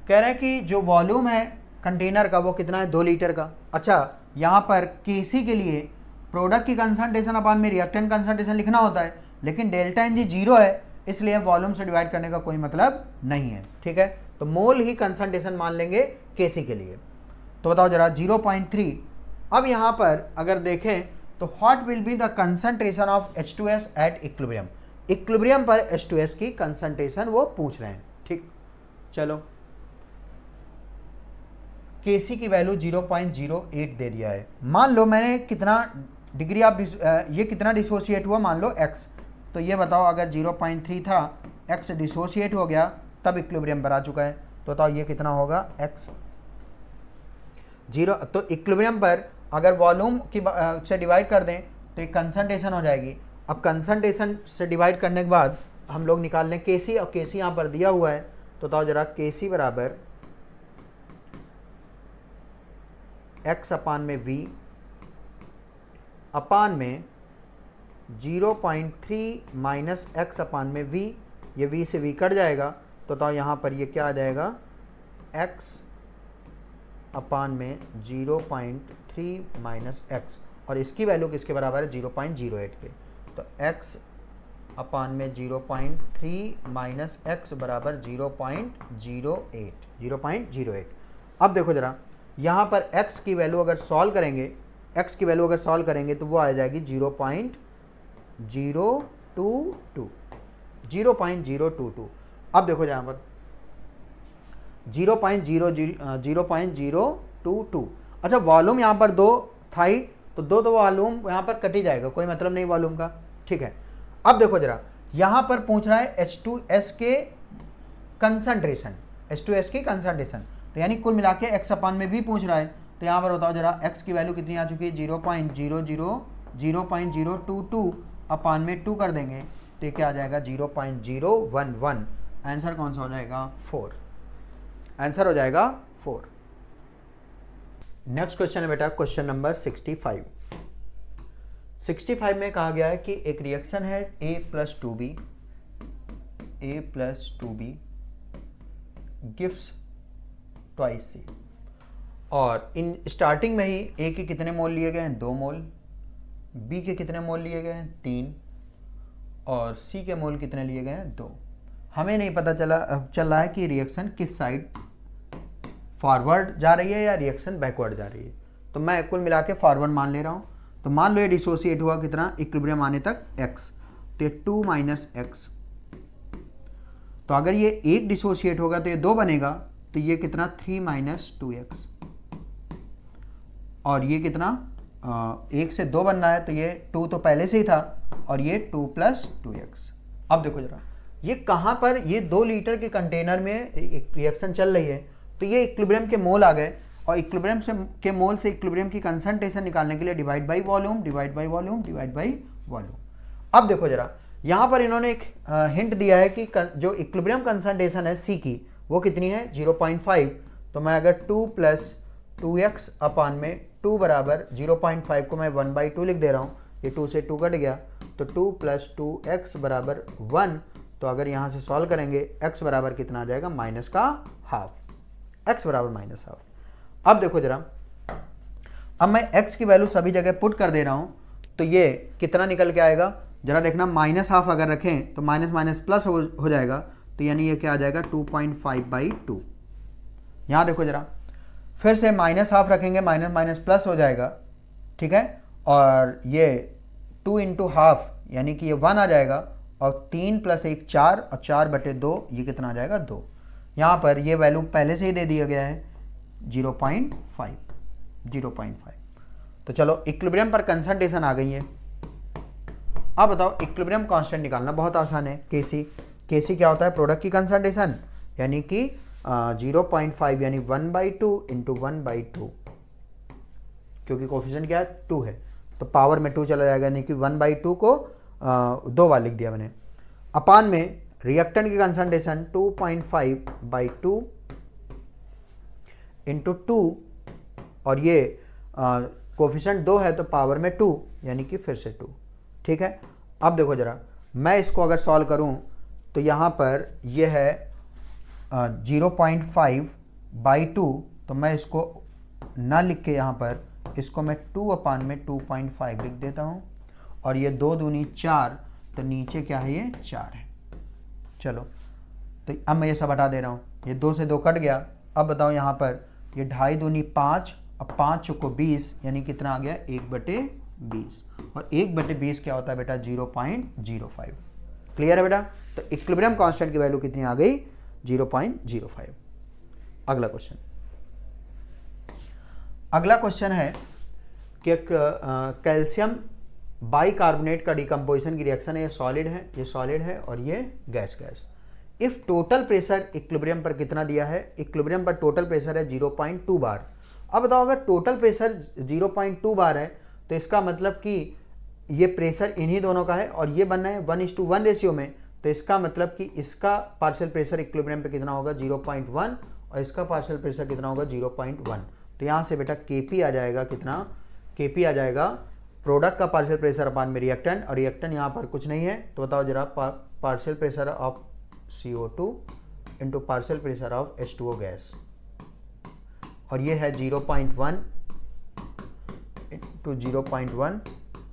A: कह रहे हैं कि जो वॉल्यूम है कंटेनर का वो कितना है, 2 लीटर का। अच्छा, यहाँ पर Kc के लिए प्रोडक्ट की कंसंट्रेशन अपान में रिएक्टेंट कंसंट्रेशन लिखना होता है, लेकिन डेल्टा Ng 0 है, इसलिए वॉल्यूम से डिवाइड करने का कोई मतलब नहीं है। ठीक है, तो मोल ही कंसंट्रेशन मान लेंगे Kc के लिए। तो बताओ जरा, 0.3। अब यहाँ पर अगर देखें तो what will be the concentration of H2S at equilibrium, equilibrium पर H2S की कंसंट्रेशन वो पूछ रहे हैं। ठीक, चलो, Kc की वैल्यू 0.08 दे दिया है। मान लो मैंने कितना डिग्री ऑफ ये कितना डिसोशिएट हुआ, मान लो x, तो ये बताओ अगर 0.3 था, x डिसोशिएट हो गया, तब इक्विलिब्रियम पर आ चुका है, तो बताओ ये कितना होगा, x 0। तो इक्विलिब्रियम पर अगर वॉल्यूम की से डिवाइड कर दें तो एक कंसंट्रेशन हो जाएगी। अब कंसंट्रेशन से डिवाइड करने के बाद हम लोग निकाल लें Kc, और Kc यहाँ पर दिया हुआ है, तो बताओ जरा, Kc बराबर x अपान में v अपान में 0.3 माइनस x अपान में v, ये v से v कट जाएगा, तो बताओ यहाँ पर ये क्या आ जाएगा, x अपान में 0.3 माइनस x, और इसकी वैल्यू किसके बराबर है, 0.08 के। तो x अपान में 0.3 माइनस x बराबर 0.08। अब देखो जरा, यहाँ पर x की वैल्यू अगर सॉल्व करेंगे, x की वैल्यू अगर सॉल्व करेंगे तो वो आ जाएगी 0.022। अब देखो यहाँ पर 0.022। अच्छा, वॉल्यूम यहाँ पर 2 था ही, तो 2 तो वॉल्यूम यहाँ पर कट ही जाएगा, कोई मतलब नहीं वॉल्यूम का। ठीक है, अब देखो जरा, यहाँ पर पूछ रहा है H2S के कंसंट्रेशन, H2S की कंसंट्रेशन, तो यानी कुल मिला के x अपान में भी पूछ रहा है। तो यहाँ पर बताओ जरा, x की वैल्यू कितनी आ चुकी है, 0.022 अपान में 2 कर देंगे तो ये क्या आ जाएगा, 0.011। आंसर कौन सा हो जाएगा, 4। आंसर हो जाएगा 4। नेक्स्ट क्वेश्चन है बेटा, क्वेश्चन नंबर 65 में कहा गया है कि एक रिएक्शन है A plus 2B gives twice C, और इन स्टार्टिंग में ही A के कितने मोल लिए गए हैं, 2 मोल, B के कितने मोल लिए गए हैं, 3, और C के मोल कितने लिए गए हैं, 2। हमें नहीं पता चल रहा है कि रिएक्शन किस साइड फॉरवर्ड जा रही है या रिएक्शन बैकवर्ड जा रही है, तो मैं कुल मिला के फॉरवर्ड मान ले रहा हूँ। तो मान लो ये डिसोसिएट हुआ कितना, इक्विलिब्रियम आने तक x, तो ये 2 माइनस x, तो अगर ये 1 डिसोसिएट होगा तो ये 2 बनेगा, तो ये कितना, 3 माइनस 2x, और ये कितना, 1 से 2 बनना है, तो ये 2 तो पहले से ही था, और ये 2 प्लस 2x। अब देखो जरा, ये कहाँ पर, ये 2 लीटर के कंटेनर में एक रिएक्शन चल रही है, तो ये इक्विलिब्रियम के मोल आ गए, और इक्विलिब्रियम के मोल से इक्विलिब्रियम की कंसंट्रेशन निकालने के लिए डिवाइड बाई वॉल्यूम। अब देखो जरा, यहाँ पर इन्होंने एक हिंट दिया है कि जो इक्विलिब्रियम कंसंट्रेशन है C की वो कितनी है, 0.5। तो मैं अगर 2 प्लस 2x अपान में 2 बराबर 0.5 को मैं 1/2 लिख दे रहा हूँ, ये 2 से 2 कट गया, तो 2 प्लस 2x बराबर 1, तो अगर यहाँ से सॉल्व करेंगे x बराबर कितना आ जाएगा, माइनस का हाफ, x बराबर माइनस हाफ। अब देखो जरा, अब मैं x की वैल्यू सभी जगह पुट कर दे रहा हूँ, तो ये कितना निकल के आएगा, जरा देखना, माइनस हाफ अगर रखें तो माइनस माइनस प्लस हो जाएगा, तो यानी ये क्या आ जाएगा 2.5/2। यहाँ देखो जरा, फिर से माइनस हाफ रखेंगे, माइनस माइनस प्लस हो जाएगा, ठीक है, और ये 2 इंटू हाफ यानी कि ये 1 आ जाएगा, और 3 प्लस 1 4, और 4/2 ये कितना आ जाएगा 2। यहाँ पर ये वैल्यू पहले से ही दे दिया गया है 0.5। तो चलो इक्विलिब्रियम पर कंसंट्रेशन आ गई है। अब बताओ इक्विलिब्रियम कांस्टेंट निकालना बहुत आसान है। केसी क्या होता है, प्रोडक्ट की कंसंट्रेशन, यानी कि 0.5 यानी 1/2 इंटू 1/2, क्योंकि कोफिशिएंट क्या है 2 है, तो पावर में 2 चला जाएगा, यानी कि 1/2 को 2 बार लिख दिया मैंने। अपान में रिएक्टेंट की कंसंट्रेशन 2.5/2 इंटू 2, और ये कोफिशिएंट 2 है तो पावर में 2, यानी कि फिर से 2, ठीक है। अब देखो जरा, मैं इसको अगर सॉल्व करूं तो यहाँ पर ये है 0.5/2, तो मैं इसको ना लिख के यहाँ पर इसको मैं 2/2.5 लिख देता हूँ, और ये 2 दूनी 4, तो नीचे क्या है, ये 4 है। चलो, तो अब मैं ये सब हटा दे रहा हूँ, ये 2 से 2 कट गया। अब बताओ यहाँ पर ये 2.5 दूनी 5, अब 5 चौको 20, यानी कितना आ गया 1/20, और 1/20 क्या होता है बेटा 0.05। क्लियर है बेटा। तो इक्विलिब्रियम कांस्टेंट की वैल्यू कितनी आ गई 0.05। अगला क्वेश्चन, अगला क्वेश्चन है कि कैल्शियम बाइकार्बोनेट का डिकम्पोजिशन की रिएक्शन है, ये सॉलिड है, ये सॉलिड है, और ये gas. If total pressure equilibrium पर कितना दिया है, इक्विलिब्रियम पर टोटल प्रेशर है 0.2 बार। अब बताओ अगर टोटल प्रेशर 0.2 बार है तो इसका मतलब कि ये प्रेशर इन्हीं दोनों का है, और ये बनना है 1:1 रेशियो में, तो इसका मतलब कि इसका पार्शियल प्रेशर इक्विलिब्रियम पे कितना होगा 0.1, और इसका पार्शियल प्रेशर कितना होगा 0.1। तो यहाँ से बेटा Kp आ जाएगा कितना, Kp आ जाएगा प्रोडक्ट का पार्शियल प्रेशर अपान में रिएक्टेंट, और रिएक्टेंट यहाँ पर कुछ नहीं है, तो बताओ जरा partial pressure of CO2 into partial pressure of H2O gas, और ये है 0.1 इंटू 0.1,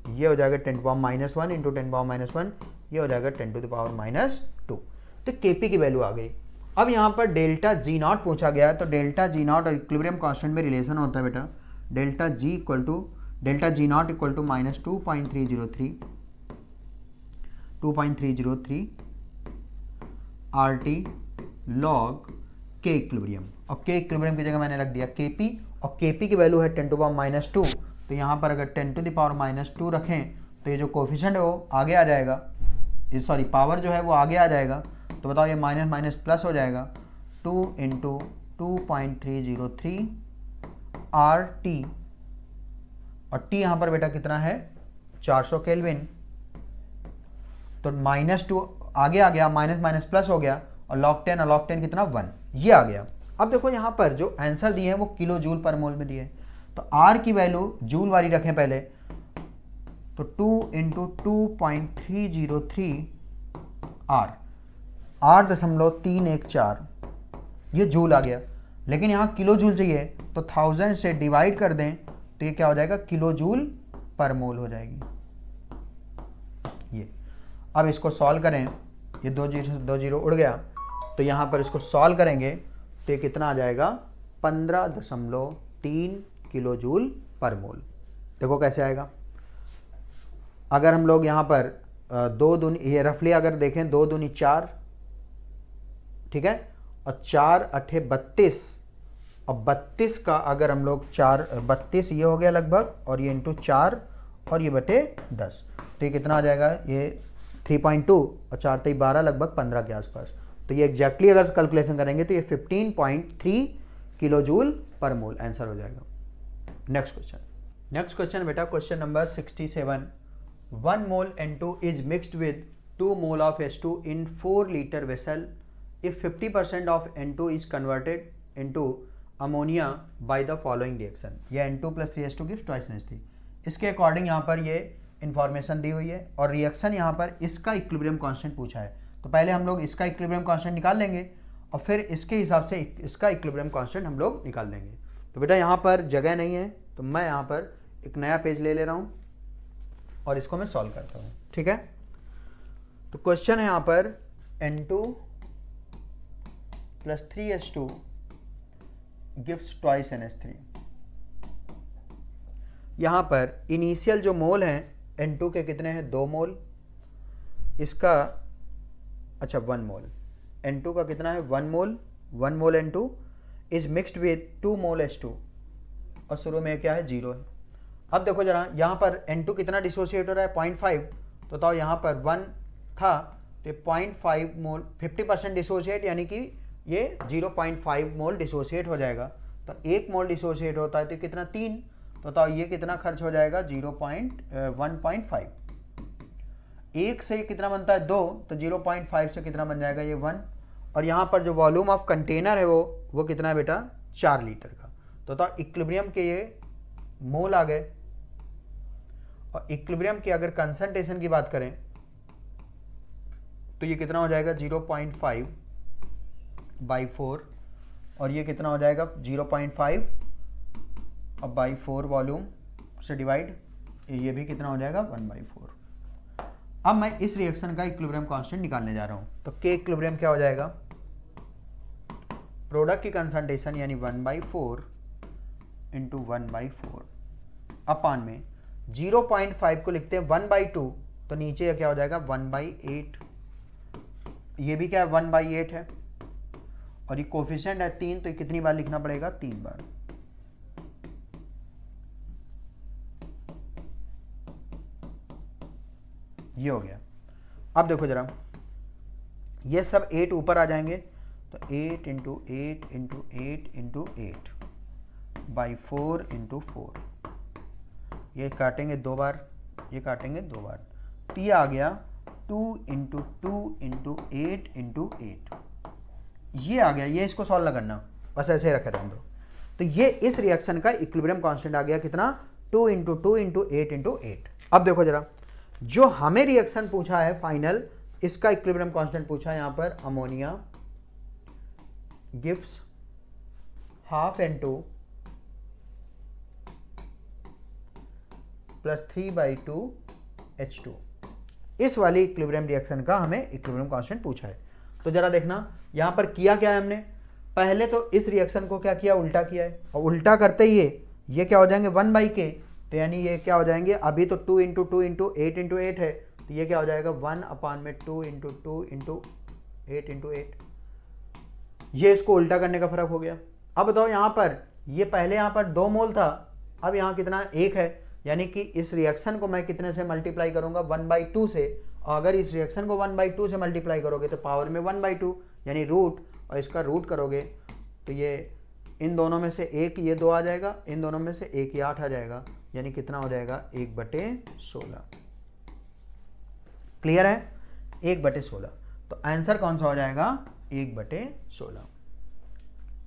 A: ये हो जाएगा 10⁻⁻1 इंटू 10⁻⁻1, ये हो जाएगा 10⁻⁻2। तो Kp की वैल्यू आ गई। अब यहाँ पर डेल्टा G0 पूछा गया है, तो डेल्टा G0 और इक्विलिब्रियम कांस्टेंट में रिलेशन होता है बेटा, delta G0 equal to -2.303 RT log K equilibrium, और K इक्विलिब्रियम की जगह मैंने रख दिया Kp, और Kp की वैल्यू है 10⁻², तो यहाँ पर अगर 10⁻² रखें तो ये जो कोफिशिएंट है वो आगे आ जाएगा, सॉरी पावर जो है वो आगे आ जाएगा, तो बताओ ये माइनस माइनस प्लस हो जाएगा, 2 इंटू 2.303 RT, और T यहाँ पर बेटा कितना है 400 केल्विन, तो -2 आगे आ गया, माइनस माइनस प्लस हो गया, और log 10 और log 10 कितना 1, ये आ गया। अब देखो यहाँ पर जो आंसर दिए हैं वो किलो जूल पर मोल में दिए, तो R की वैल्यू जूल वाली रखें पहले, तो 2 इंटू 2.303 R, 8.314, ये जूल आ गया। लेकिन यहाँ किलो जूल चाहिए, तो 1000 से डिवाइड कर दें तो ये क्या हो जाएगा किलो जूल पर मोल हो जाएगी ये। अब इसको सॉल्व करें, ये 2 जीरो उड़ गया, तो यहाँ पर इसको सॉल्व करेंगे तो ये कितना आ जाएगा 15.3 किलो जूल पर मोल। देखो कैसे आएगा, अगर हम लोग यहाँ पर 2 दूनी, ये रफली अगर देखें 2 दूनी 4, ठीक है, और 4 8 32, और 32 का अगर हम लोग 4 32 ये हो गया लगभग, और ये इंटू 4 और ये बटे 10, तो ये कितना आ जाएगा ये 3.2 और 4 3 12 लगभग 15 के आसपास। तो ये एग्जैक्टली अगर कैलकुलेशन करेंगे तो ये 15.3 किलो जूल पर मोल आंसर हो जाएगा। नेक्स्ट क्वेश्चन बेटा, question number 67, 1 mole N2 is mixed with 2 mole of H2 in 4 liter vessel if 50% of N2 is converted into ammonia by the following reaction। ये N2 plus 3H2 gives twice NH3। इसके according यहाँ पर ये information दी हुई है और reaction यहाँ पर इसका इक्विलिब्रियम कांस्टेंट पूछा है, तो पहले हम लोग इसका इक्विलिब्रियम कांस्टेंट निकाल लेंगे और फिर इसके हिसाब से इसका इक्विलिब्रियम कांस्टेंट हम लोग निकाल देंगे। तो बेटा यहाँ पर जगह नहीं है, तो मैं यहाँ पर एक नया पेज ले रहा हूँ और इसको मैं सॉल्व करता हूँ, ठीक है। तो क्वेश्चन है यहाँ पर N2 + 3H2 gives twice NH3। यहाँ पर इनिशियल जो मोल हैं N2 के कितने हैं, 2 मोल, इसका अच्छा 1 मोल, N2 का कितना है 1 मोल, 1 मोल N2 is mixed with 2 mole H2 और शुरू में क्या है 0 है। अब देखो जरा यहाँ पर N2 कितना डिसोसिएट हो रहा है 0.5, तो बताओ यहाँ पर 1 था तो 0.5 मोल 50% डिसोसिएट, यानी कि ये 0.5 मोल डिसोसिएट हो जाएगा। तो 1 मोल डिसोसिएट होता है तो कितना 3, तो बताओ ये कितना खर्च हो जाएगा 1.5। 1 से कितना बनता है 2, तो 0.5 से कितना बन जाएगा ये 1। और यहाँ पर जो वॉल्यूम ऑफ कंटेनर है वो कितना है बेटा 4 लीटर का। तो बताओ इक्विलिब्रियम के ये मोल आ गए और इक्विलिब्रियम की अगर कंसंट्रेशन की बात करें तो ये कितना हो जाएगा 0.5/4 और ये कितना हो जाएगा 0.5 अब बाई 4 वॉल्यूम से डिवाइड, ये भी कितना हो जाएगा 1/4। अब मैं इस रिएक्शन का इक्विलिब्रियम कांस्टेंट निकालने जा रहा हूं, तो के इक्विलिब्रियम क्या हो जाएगा, प्रोडक्ट की कंसंट्रेशन यानी 1/4 इंटू 1/4 अपान में 0.5 को लिखते हैं 1/2, तो नीचे क्या हो जाएगा 1/8, ये भी क्या है 1/8 है और ये कोफिशिएंट है 3, तो ये कितनी बार लिखना पड़ेगा 3 बार। ये हो गया। अब देखो जरा ये सब 8 ऊपर आ जाएंगे, तो 8 इंटू 8 इंटू 8 इंटू 8/4 इंटू 4, ये काटेंगे 2 बार, ये काटेंगे 2 बार, तो ये आ गया 2 इंटू 2 इंटू 8 इंटू 8, ये आ गया। ये इसको सॉल्व करना, बस ऐसे ही रखे रहने दो। तो ये इस रिएक्शन का इक्विलिब्रियम कांस्टेंट आ गया कितना 2 इंटू 2 इंटू 8 इंटू 8। अब देखो जरा जो हमें रिएक्शन पूछा है फाइनल, इसका इक्विलिब्रियम कांस्टेंट पूछा है यहाँ पर ammonia gives half N2 + 3/2 H2। इस वाली इक्विलिब्रियम रिएक्शन का हमें इक्विलिब्रियम कांस्टेंट पूछा है। तो जरा देखना यहाँ पर किया क्या है हमने, पहले तो इस रिएक्शन को क्या किया उल्टा किया है और उल्टा करते ही ये क्या हो जाएंगे 1/k, तो यानी ये क्या हो जाएंगे, अभी तो 2 इंटू 2 इंटू 8 इंटू 8 है, तो ये क्या हो जाएगा 1/2 इंटू 2 इंटू 8 इंटू 8। ये इसको उल्टा करने का फर्क हो गया। अब बताओ यहाँ पर ये पहले यहाँ पर 2 मोल था, अब यहाँ कितना 1 है, यानी कि इस रिएक्शन को मैं कितने से मल्टीप्लाई करूंगा 1/2 से, और अगर इस रिएक्शन को 1/2 से मल्टीप्लाई करोगे तो पावर में 1/2 यानी रूट, और इसका रूट करोगे तो ये इन दोनों में से 1 ये 2 आ जाएगा, इन दोनों में से 1 ये 8 आ जाएगा, यानी कितना हो जाएगा 1/16। क्लियर है 1/16, तो आंसर कौन सा हो जाएगा 1/16।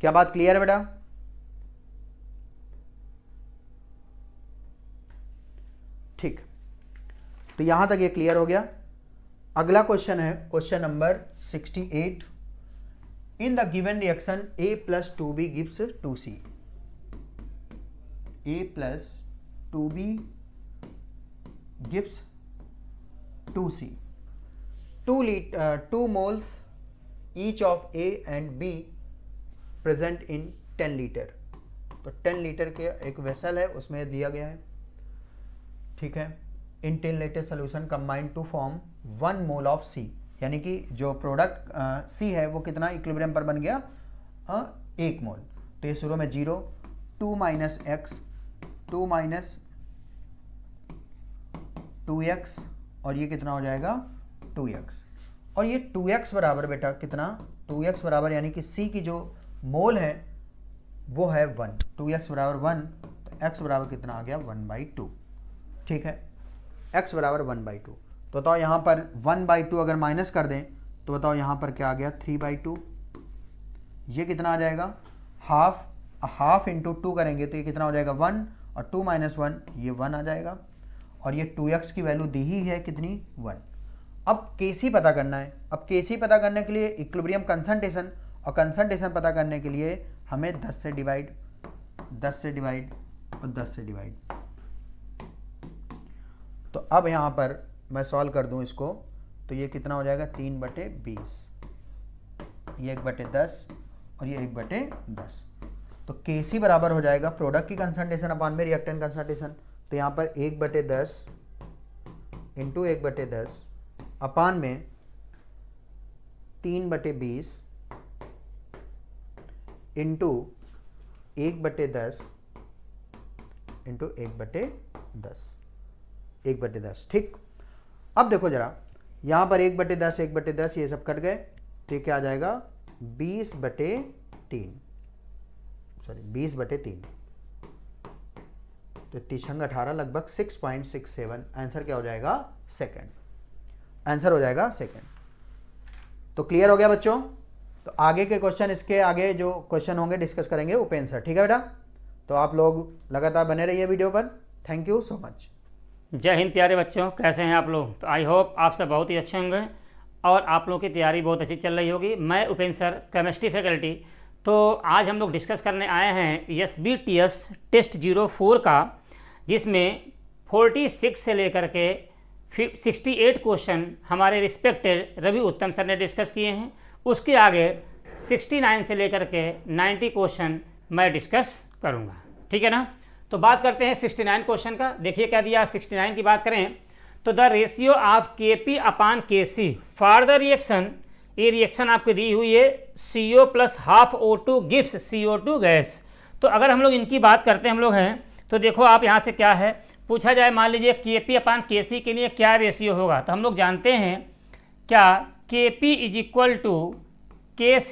A: क्या बात क्लियर है बेटा? ठीक, तो यहां तक ये क्लियर हो गया। अगला क्वेश्चन है question number 68। In the given reaction A + 2B gives 2C। A + 2B gives 2C। 2 moles each of A and B present in 10 litre. तो 10 लीटर के एक वेसल है, उसमें दिया गया है, ठीक है। In 10 litre solution combined to form 1 mole of C, यानी कि जो प्रोडक्ट C है वो कितना इक्विलिब्रियम पर बन गया 1 मोल। तो ये शुरू में 0, 2 माइनस x, 2 माइनस 2x, और ये कितना हो जाएगा 2x, और ये 2x बराबर बेटा कितना 2x बराबर, यानी कि C की जो मोल है वो है 1, 2x बराबर 1, तो x बराबर कितना आ गया 1/2, ठीक है। x बराबर 1/2, तो बताओ यहाँ पर 1/2 अगर माइनस कर दें तो बताओ यहाँ पर क्या आ गया 3/2, ये कितना आ जाएगा हाफ इंटू 2 करेंगे तो ये कितना हो जाएगा 1, और 2 माइनस 1 ये 1 आ जाएगा, और ये 2x की वैल्यू दी ही है कितनी 1। अब Kc पता करना है। अब Kc पता करने के लिए इक्विलिब्रियम कंसंट्रेशन, और कंसंट्रेशन पता करने के लिए हमें 10 से डिवाइड और 10 से डिवाइड। तो अब यहाँ पर मैं सॉल्व कर दूँ इसको, तो ये कितना हो जाएगा 3/20, ये 1/10 और ये 1/10। तो Kc बराबर हो जाएगा प्रोडक्ट की कंसंट्रेशन अपान में रिएक्टेंट कंसंट्रेशन। तो यहाँ पर 1/10 इंटू 1/10 अपान में 3/20 इंटू 1/10 इंटू 1/10, ठीक। अब देखो जरा, यहाँ पर 1/10 1/10 ये सब कट गए, तो क्या आ जाएगा 20/3, सॉरी 20/3, तो 3×18 लगभग 6.67। आंसर क्या हो जाएगा सेकंड, आंसर हो जाएगा सेकंड। तो क्लियर हो गया बच्चों। तो आगे के क्वेश्चन, इसके आगे जो क्वेश्चन होंगे डिस्कस करेंगे ओपन सर, ठीक है बेटा। तो आप लोग लगातार बने रहिए वीडियो पर। Thank you so much.
B: जय हिंद प्यारे बच्चों, कैसे हैं आप लोग। तो आई होप आप सब बहुत ही अच्छे होंगे और आप लोगों की तैयारी बहुत अच्छी चल रही होगी। मैं उपेंद्र सर, केमिस्ट्री फैकल्टी। तो आज हम लोग डिस्कस करने आए हैं SBTS टेस्ट 04 का, जिसमें 46 से लेकर के 68 क्वेश्चन हमारे रिस्पेक्टेड रवि उत्तम सर ने डिस्कस किए हैं। उसके आगे 69 से लेकर के 90 क्वेश्चन मैं डिस्कस करूँगा, ठीक है ना। तो बात करते हैं 69 क्वेश्चन का। देखिए क्या दिया। 69 की बात करें तो the ratio of Kp upon Kc for the reaction, ये रिएक्शन आपकी दी हुई है CO + ½ O2 gives CO2 gas. तो अगर हम लोग इनकी बात करते हैं हम लोग हैं, तो देखो आप यहाँ से क्या है पूछा जाए, मान लीजिए Kp अपान Kc के लिए क्या रेशियो होगा। तो हम लोग जानते हैं क्या Kp = Kc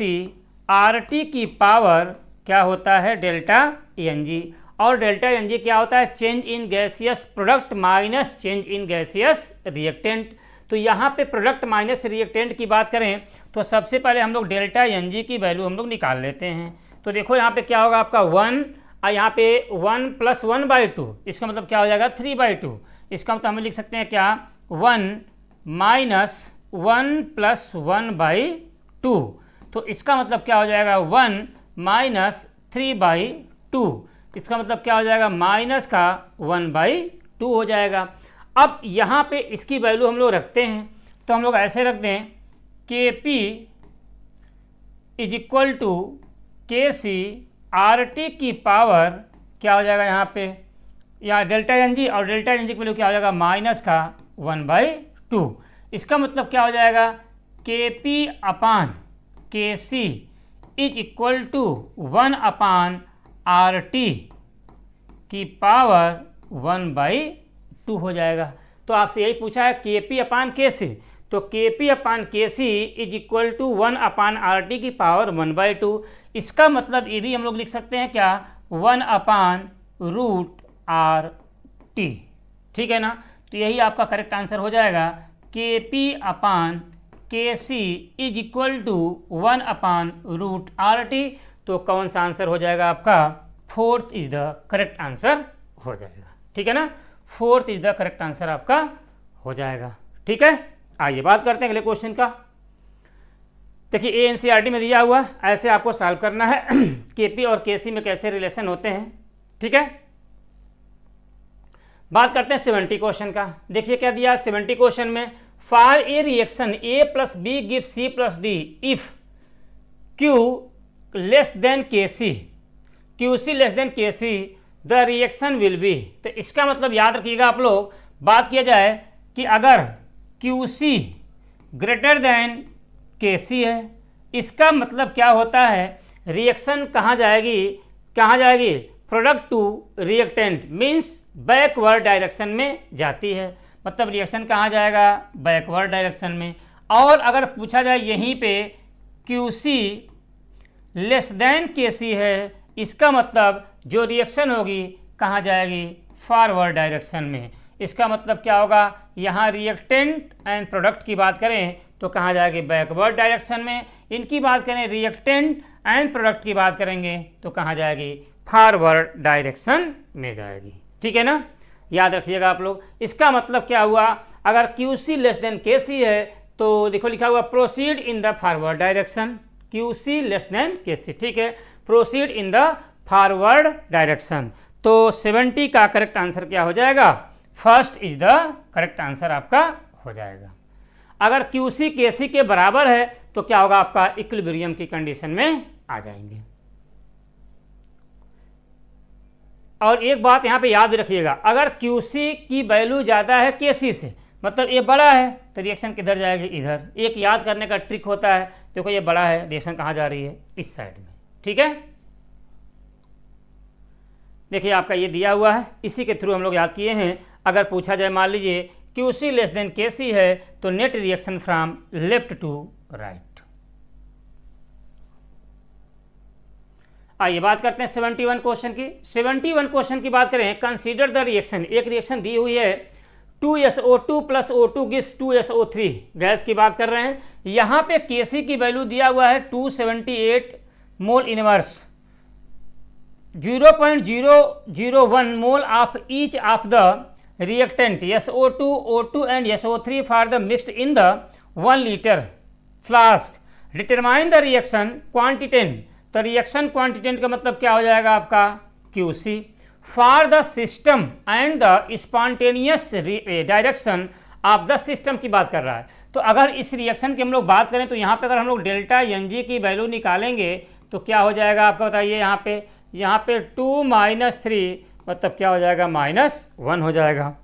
B: RT की पावर क्या होता है ΔNg, और ΔNg क्या होता है change in gaseous product minus change in gaseous reactant. तो यहाँ पे प्रोडक्ट माइनस रिएक्टेंट की बात करें तो सबसे पहले हम लोग ΔNg की वैल्यू हम लोग निकाल लेते हैं। तो देखो यहाँ पे क्या होगा आपका 1, और यहाँ पे 1 + 1/2, इसका मतलब क्या हो जाएगा 3/2। इसका मतलब हम लिख सकते हैं क्या 1 - 1 + 1/2। तो इसका मतलब क्या हो जाएगा 1 - 3/2। इसका मतलब क्या हो जाएगा माइनस का 1/2 हो जाएगा। अब यहाँ पे इसकी वैल्यू हम लोग रखते हैं, तो हम लोग ऐसे रख दें Kp = Kc RT की पावर क्या हो जाएगा यहाँ पे, या ΔNg, और ΔNg की वैल्यू क्या हो जाएगा माइनस का 1/2। इसका मतलब क्या हो जाएगा Kp upon Kc = 1 upon RT की पावर 1/2 हो जाएगा। तो आपसे यही पूछा है Kp अपान Kc, तो Kp upon Kc = 1 upon RT की पावर 1/2। इसका मतलब ये भी हम लोग लिख सकते हैं क्या 1 अपान √RT, ठीक है ना। तो यही आपका करेक्ट आंसर हो जाएगा Kp upon Kc = 1 upon √RT। तो कौन सा आंसर हो जाएगा आपका 4th is the correct answer हो जाएगा, ठीक है ना। 4th is the correct answer आपका हो जाएगा, ठीक है। आइए बात करते हैं अगले क्वेश्चन का। देखिए NCERT में दिया हुआ ऐसे आपको सॉल्व करना है Kp और Kc में कैसे रिलेशन होते हैं, ठीक है। बात करते हैं 70 क्वेश्चन का। देखिए क्या दिया 70 क्वेश्चन में, for a reaction A + B gives C + D if Q < Kc, QC < Kc the reaction will be. तो इसका मतलब याद रखिएगा आप लोग, बात किया जाए कि अगर QC < Kc है, इसका मतलब क्या होता है रिएक्शन कहाँ जाएगी product to reactant, means backward direction में जाती है। मतलब रिएक्शन कहाँ जाएगा बैकवर्ड डायरेक्शन में। और अगर पूछा जाए यहीं पे QC < Kc है, इसका मतलब जो रिएक्शन होगी कहाँ जाएगी फॉरवर्ड डायरेक्शन में। इसका मतलब क्या होगा यहाँ रिएक्टेंट एंड प्रोडक्ट की बात करें तो कहाँ जाएगी बैकवर्ड डायरेक्शन में। इनकी बात करें रिएक्टेंट एंड प्रोडक्ट की बात करेंगे तो कहाँ जाएगी फॉरवर्ड डायरेक्शन में जाएगी, ठीक है ना। याद रखिएगा आप लोग। इसका मतलब क्या हुआ, अगर QC लेस देन KC है तो देखो लिखा हुआ proceed in the forward direction, QC less than KC, ठीक है, proceed in the forward direction. तो 70 का करेक्ट आंसर क्या हो जाएगा, first is the correct answer आपका हो जाएगा। अगर QC KC के बराबर है तो क्या होगा, आपका इक्विलिब्रियम की कंडीशन में आ जाएंगे। और एक बात यहाँ पे याद भी रखिएगा, अगर QC की वैल्यू ज़्यादा है KC से, मतलब ये बड़ा है तो रिएक्शन किधर जाएगी, इधर। एक याद करने का ट्रिक होता है, देखो ये बड़ा है, रिएक्शन कहाँ जा रही है, इस साइड में, ठीक है। देखिए आपका ये दिया हुआ है, इसी के थ्रू हम लोग याद किए हैं। अगर पूछा जाए मान लीजिए QC लेस देन KC है तो net reaction from left to right. आइए बात करते हैं 71 क्वेश्चन की। 71 क्वेश्चन की बात करें, कंसीडर द रिएक्शन, एक रिएक्शन दी हुई है 2SO2 plus O2 gives 2SO3, gas की बात कर रहे हैं। यहाँ पे KC की वैल्यू दिया हुआ है 278 mole inverse, 0.001 mole of each of the reactant SO2, O2 and SO3 for the mixed in the 1 liter flask. Determine the reaction quantity. तो रिएक्शन क्वांटिटेंट का मतलब क्या हो जाएगा आपका QC for the system and the spontaneous direction of the system की बात कर रहा है। तो अगर इस रिएक्शन की हम लोग बात करें तो यहाँ पे अगर हम लोग डेल्टा NG की वैल्यू निकालेंगे तो क्या हो जाएगा आपका बताइए, यहाँ पे 2 - 3 मतलब क्या हो जाएगा, -1 हो जाएगा।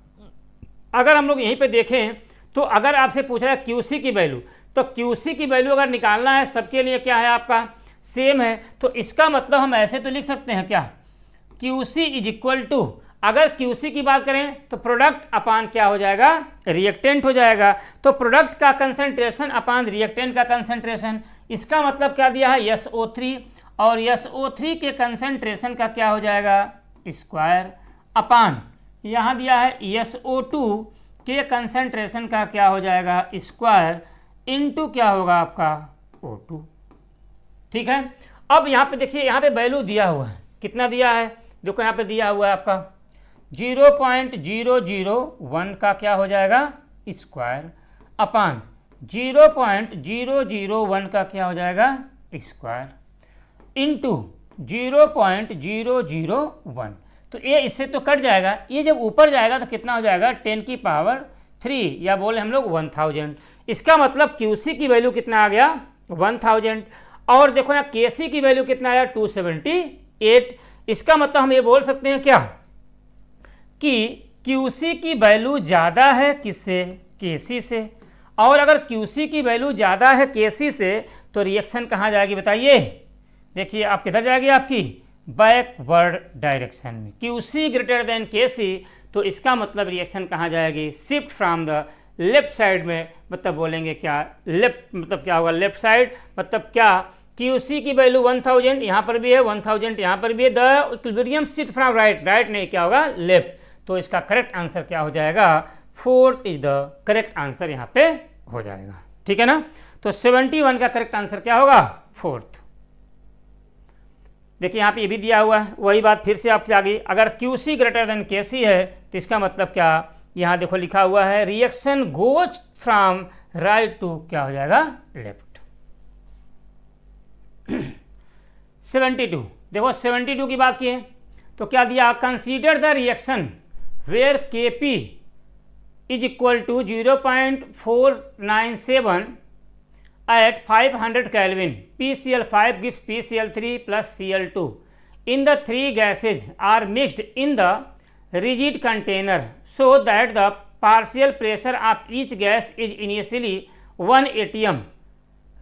B: अगर हम लोग यहीं पे देखें तो अगर आपसे पूछा जाए QC की वैल्यू, तो QC की वैल्यू अगर निकालना है सबके लिए क्या है आपका सेम है, तो इसका मतलब हम ऐसे तो लिख सकते हैं क्या, QC इज इक्वल टू, अगर QC की बात करें तो प्रोडक्ट अपान क्या हो जाएगा, रिएक्टेंट हो जाएगा। तो प्रोडक्ट का कंसंट्रेशन अपान रिएक्टेंट का कंसंट्रेशन, इसका मतलब क्या दिया है SO3, और SO3 के कंसंट्रेशन का क्या हो जाएगा स्क्वायर अपान, यहाँ दिया है SO2 के कंसंट्रेशन का क्या हो जाएगा स्क्वायर इनटू क्या होगा आपका O2, ठीक है। अब यहाँ पे देखिए, यहाँ पे वैल्यू दिया हुआ है, कितना दिया है, देखो यहाँ पे दिया हुआ है आपका 0.001 का क्या हो जाएगा स्क्वायर अपान 0.001 का क्या हो जाएगा स्क्वायर इनटू 0.001। तो ये इससे तो कट जाएगा, ये जब ऊपर जाएगा तो कितना हो जाएगा 10 की पावर 3 या बोले हम लोग 1000। इसका मतलब QC की वैल्यू कितना आ गया 1000, और देखो यहाँ KC की वैल्यू कितना आया 278। इसका मतलब हम ये बोल सकते हैं क्या कि QC की वैल्यू ज़्यादा है किससे, KC से, और अगर QC की वैल्यू ज़्यादा है KC से तो रिएक्शन कहाँ जाएगी बताइए, देखिए आप किधर जाएगी, आपकी बैकवर्ड डायरेक्शन में। QC ग्रेटर देन KC, तो इसका मतलब रिएक्शन कहाँ जाएगी, shift from the left side में, मतलब बोलेंगे क्या लेफ्ट, मतलब क्या होगा लेफ्ट साइड, मतलब क्या QC की वैल्यू 1000 यहाँ पर भी है, 1000 यहाँ पर भी है, the equilibrium shift from right, right नहीं क्या होगा लेफ्ट। तो इसका करेक्ट आंसर क्या हो जाएगा, fourth is the correct answer यहाँ पे हो जाएगा, ठीक है ना। तो 71 का करेक्ट आंसर क्या होगा, फोर्थ। देखिए यहाँ पे ये भी दिया हुआ है, वही बात फिर से आपसे आ गई, अगर QC ग्रेटर देन KC है तो इसका मतलब क्या, यहाँ देखो लिखा हुआ है reaction goes from right to क्या हो जाएगा लेफ्ट। 72, देखो 72 की बात की है तो क्या दिया, consider the reaction where Kp is equal to 0.497 at 500 Kelvin, PCl5 gives PCl3 plus Cl2 in the three gases are mixed in the rigid container so that the partial pressure of each gas is initially 1 atm,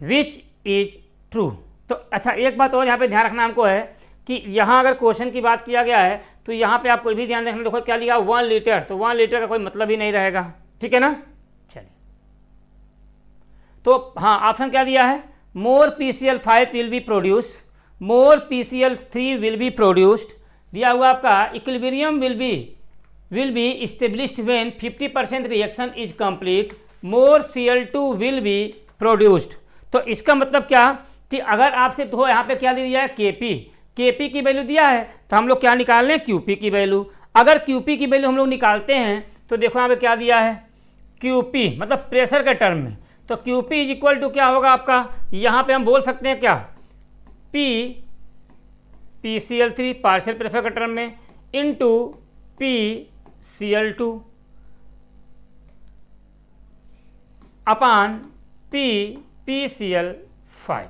B: which is true। तो अच्छा एक बात और यहाँ पे ध्यान रखना हमको है कि यहाँ अगर क्वेश्चन की बात किया गया है तो यहाँ पे आप कोई भी ध्यान रखना, देखो क्या लिखा 1 लीटर, तो 1 लीटर का कोई मतलब ही नहीं रहेगा, ठीक है ना। चलिए तो हाँ ऑप्शन क्या दिया है, मोर PCl5 will be produce, more PCl3 will be produced, दिया हुआ आपका equilibrium will be established when 50% reaction is complete, more Cl2 will be produced. तो इसका मतलब क्या कि अगर आपसे तो यहाँ पे क्या दिया है KP की वैल्यू दिया है तो हम लोग क्या निकाल लें QP की वैल्यू। अगर क्यूपी की वैल्यू हम लोग निकालते हैं तो देखो यहाँ पे क्या दिया है, क्यूपी मतलब प्रेशर के टर्म में, तो क्यूपी इज इक्वल टू क्या होगा आपका, यहाँ पे हम बोल सकते हैं क्या, पी PCl3 पार्शियल प्रेशर के टर्म में इंटू PCl2 अपान PCl5।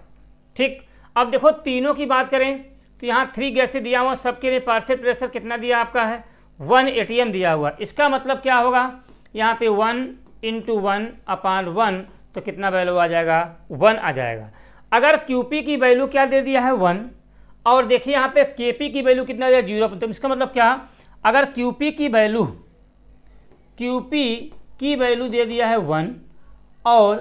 B: ठीक, अब देखो तीनों की बात करें तो यहाँ 3 गैसें दिया हुआ, सबके लिए पार्शियल प्रेशर कितना दिया आपका है, 1 atm दिया हुआ। इसका मतलब क्या होगा, यहाँ पे 1 × 1 अपान 1, तो कितना वैल्यू आ जाएगा, 1 आ जाएगा। अगर क्यूपी की वैल्यू क्या दे दिया है 1, और देखिए यहाँ पे केपी की वैल्यू कितना दिया 0, तो इसका मतलब क्या, अगर क्यूपी की वैल्यू दे दिया है 1 और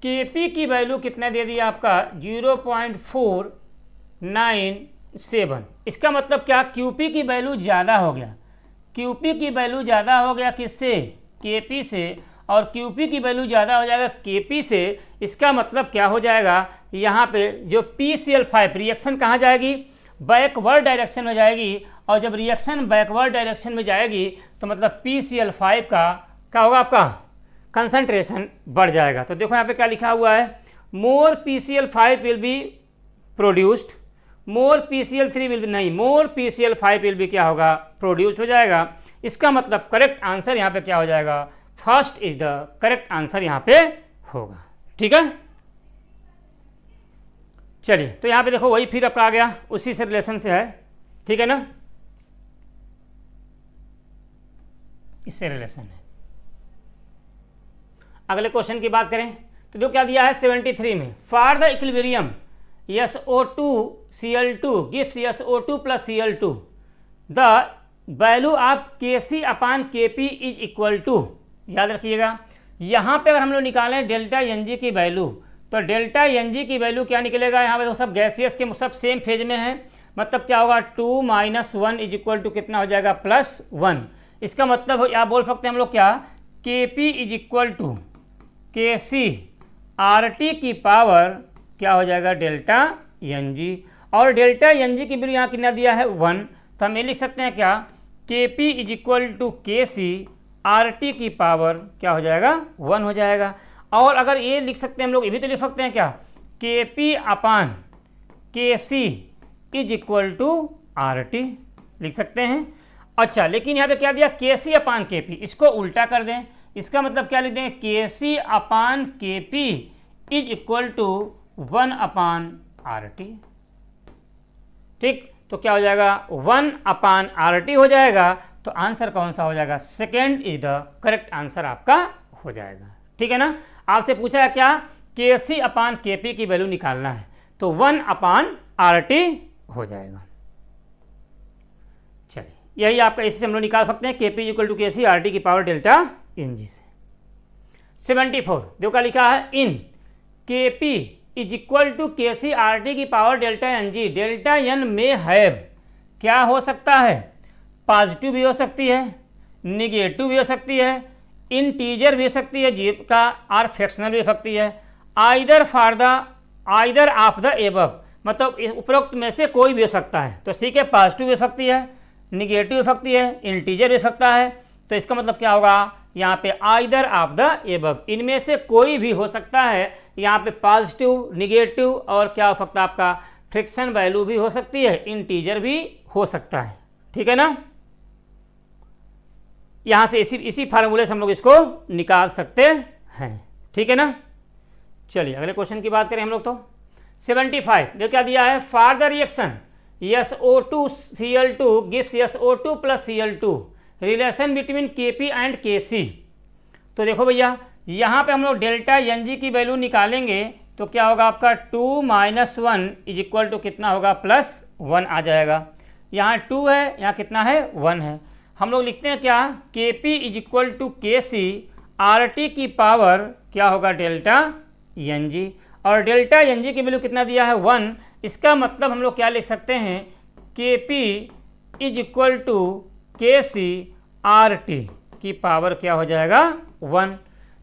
B: केपी की वैल्यू कितना दे दिया आपका 0.497, इसका मतलब क्या, क्यूपी की वैल्यू ज़्यादा हो गया, क्यूपी की वैल्यू ज़्यादा हो गया किससे, केपी से, और क्यूपी की वैल्यू ज़्यादा हो जाएगा केपी से। इसका मतलब क्या हो जाएगा, यहाँ पे जो PCl5 रिएक्शन कहाँ जाएगी, बैकवर्ड डायरेक्शन में जाएगी, और जब रिएक्शन बैकवर्ड डायरेक्शन में जाएगी तो मतलब PCl5 का क्या होगा, आपका कंसंट्रेशन बढ़ जाएगा। तो देखो यहाँ पे क्या लिखा हुआ है, मोर PCl5 will be produced, more PCl3 will be, नहीं, मोर PCl5 विल बी क्या होगा, प्रोड्यूस्ड हो जाएगा। इसका मतलब करेक्ट आंसर यहाँ पे क्या हो जाएगा, first is the correct answer यहाँ पे होगा। ठीक है, चलिए तो यहाँ पे देखो वही फिर आपका आ गया, उसी से रिलेशन से है, ठीक है ना, इससे रिलेशन है। अगले क्वेश्चन की बात करें तो जो क्या दिया है 73 में, for the equilibrium SO2Cl2 gives SO2 + Cl2 the value of Kc upon Kp is equal to, याद रखिएगा यहाँ पे अगर हम लोग निकालें डेल्टा Ng की वैल्यू, तो डेल्टा Ng की वैल्यू क्या निकलेगा, यहाँ पे तो सब गैसियस के सब सेम फेज में है, मतलब क्या होगा 2 - 1 इज इक्वल टू कितना हो जाएगा, +1। इसका मतलब आप बोल सकते हैं हम लोग क्या, Kp is equal to Kc RT की पावर क्या हो जाएगा, डेल्टा Ng, और डेल्टा Ng की वैल्यू यहाँ कितना दिया है 1, तो हम ये लिख सकते हैं क्या, Kp is equal to Kc RT की पावर क्या हो जाएगा, 1 हो जाएगा। और अगर ये लिख सकते हैं हम लोग, ये भी तो लिख सकते हैं क्या, Kp upon Kc is equal to RT लिख सकते हैं। अच्छा, लेकिन यहाँ पे क्या दिया, Kc अपान Kp, इसको उल्टा कर दें, इसका मतलब क्या लिख देंगे, Kc upon Kp is equal to 1 upon RT। ठीक, तो क्या हो जाएगा, 1 अपान RT हो जाएगा। तो आंसर कौन सा हो जाएगा, second is the correct answer आपका हो जाएगा। ठीक है ना, आपसे पूछा है क्या, Kc अपान Kp की वैल्यू निकालना है, तो 1 अपान RT हो जाएगा। चलिए, यही आपका इसी से हम लोग निकाल सकते हैं, Kp equal to Kc RT की पावर डेल्टा Ng से। 74 देखो क्या लिखा है, इन Kp is equal to Kc RT की power delta Ng, delta N में हैव क्या हो सकता है, पॉजिटिव भी हो सकती है, निगेटिव भी हो सकती है, इंटीजर भी हो सकती है, जीप का और फ्रैक्शनल भी हो सकती है, आइदर ऑफ द एबव, मतलब उपरोक्त में से कोई भी हो सकता है। तो ठीक है, पॉजिटिव भी हो सकती है, निगेटिव हो सकती है, इंटीजर भी हो सकता है। तो इसका मतलब क्या होगा, यहाँ पे आइदर ऑफ द एबव, इनमें से कोई भी हो सकता है। यहाँ पे पॉजिटिव, निगेटिव और क्या हो सकता है आपका, फ्रिक्शन वैल्यू भी हो सकती है, इंटीजर भी हो सकता है। ठीक है ना, यहाँ से इसी फार्मूले से हम लोग इसको निकाल सकते हैं। ठीक है ना, चलिए अगले क्वेश्चन की बात करें हम लोग। तो 75 जो क्या दिया है, for the reaction SO2Cl2 gives SO2 + Cl2 relation between Kp and Kc। तो देखो भैया, यहाँ पे हम लोग डेल्टा Ng की वैल्यू निकालेंगे तो क्या होगा आपका, 2 - 1 इज इक्वल टू कितना होगा, +1 आ जाएगा। यहाँ 2 है, यहाँ कितना है, 1 है। हम लोग लिखते हैं क्या, Kp is equal to Kc RT की पावर क्या होगा, डेल्टा Ng, और डेल्टा Ng की वैल्यू कितना दिया है, 1। इसका मतलब हम लोग क्या लिख सकते हैं, Kp is equal to Kc RT की पावर क्या हो जाएगा, 1।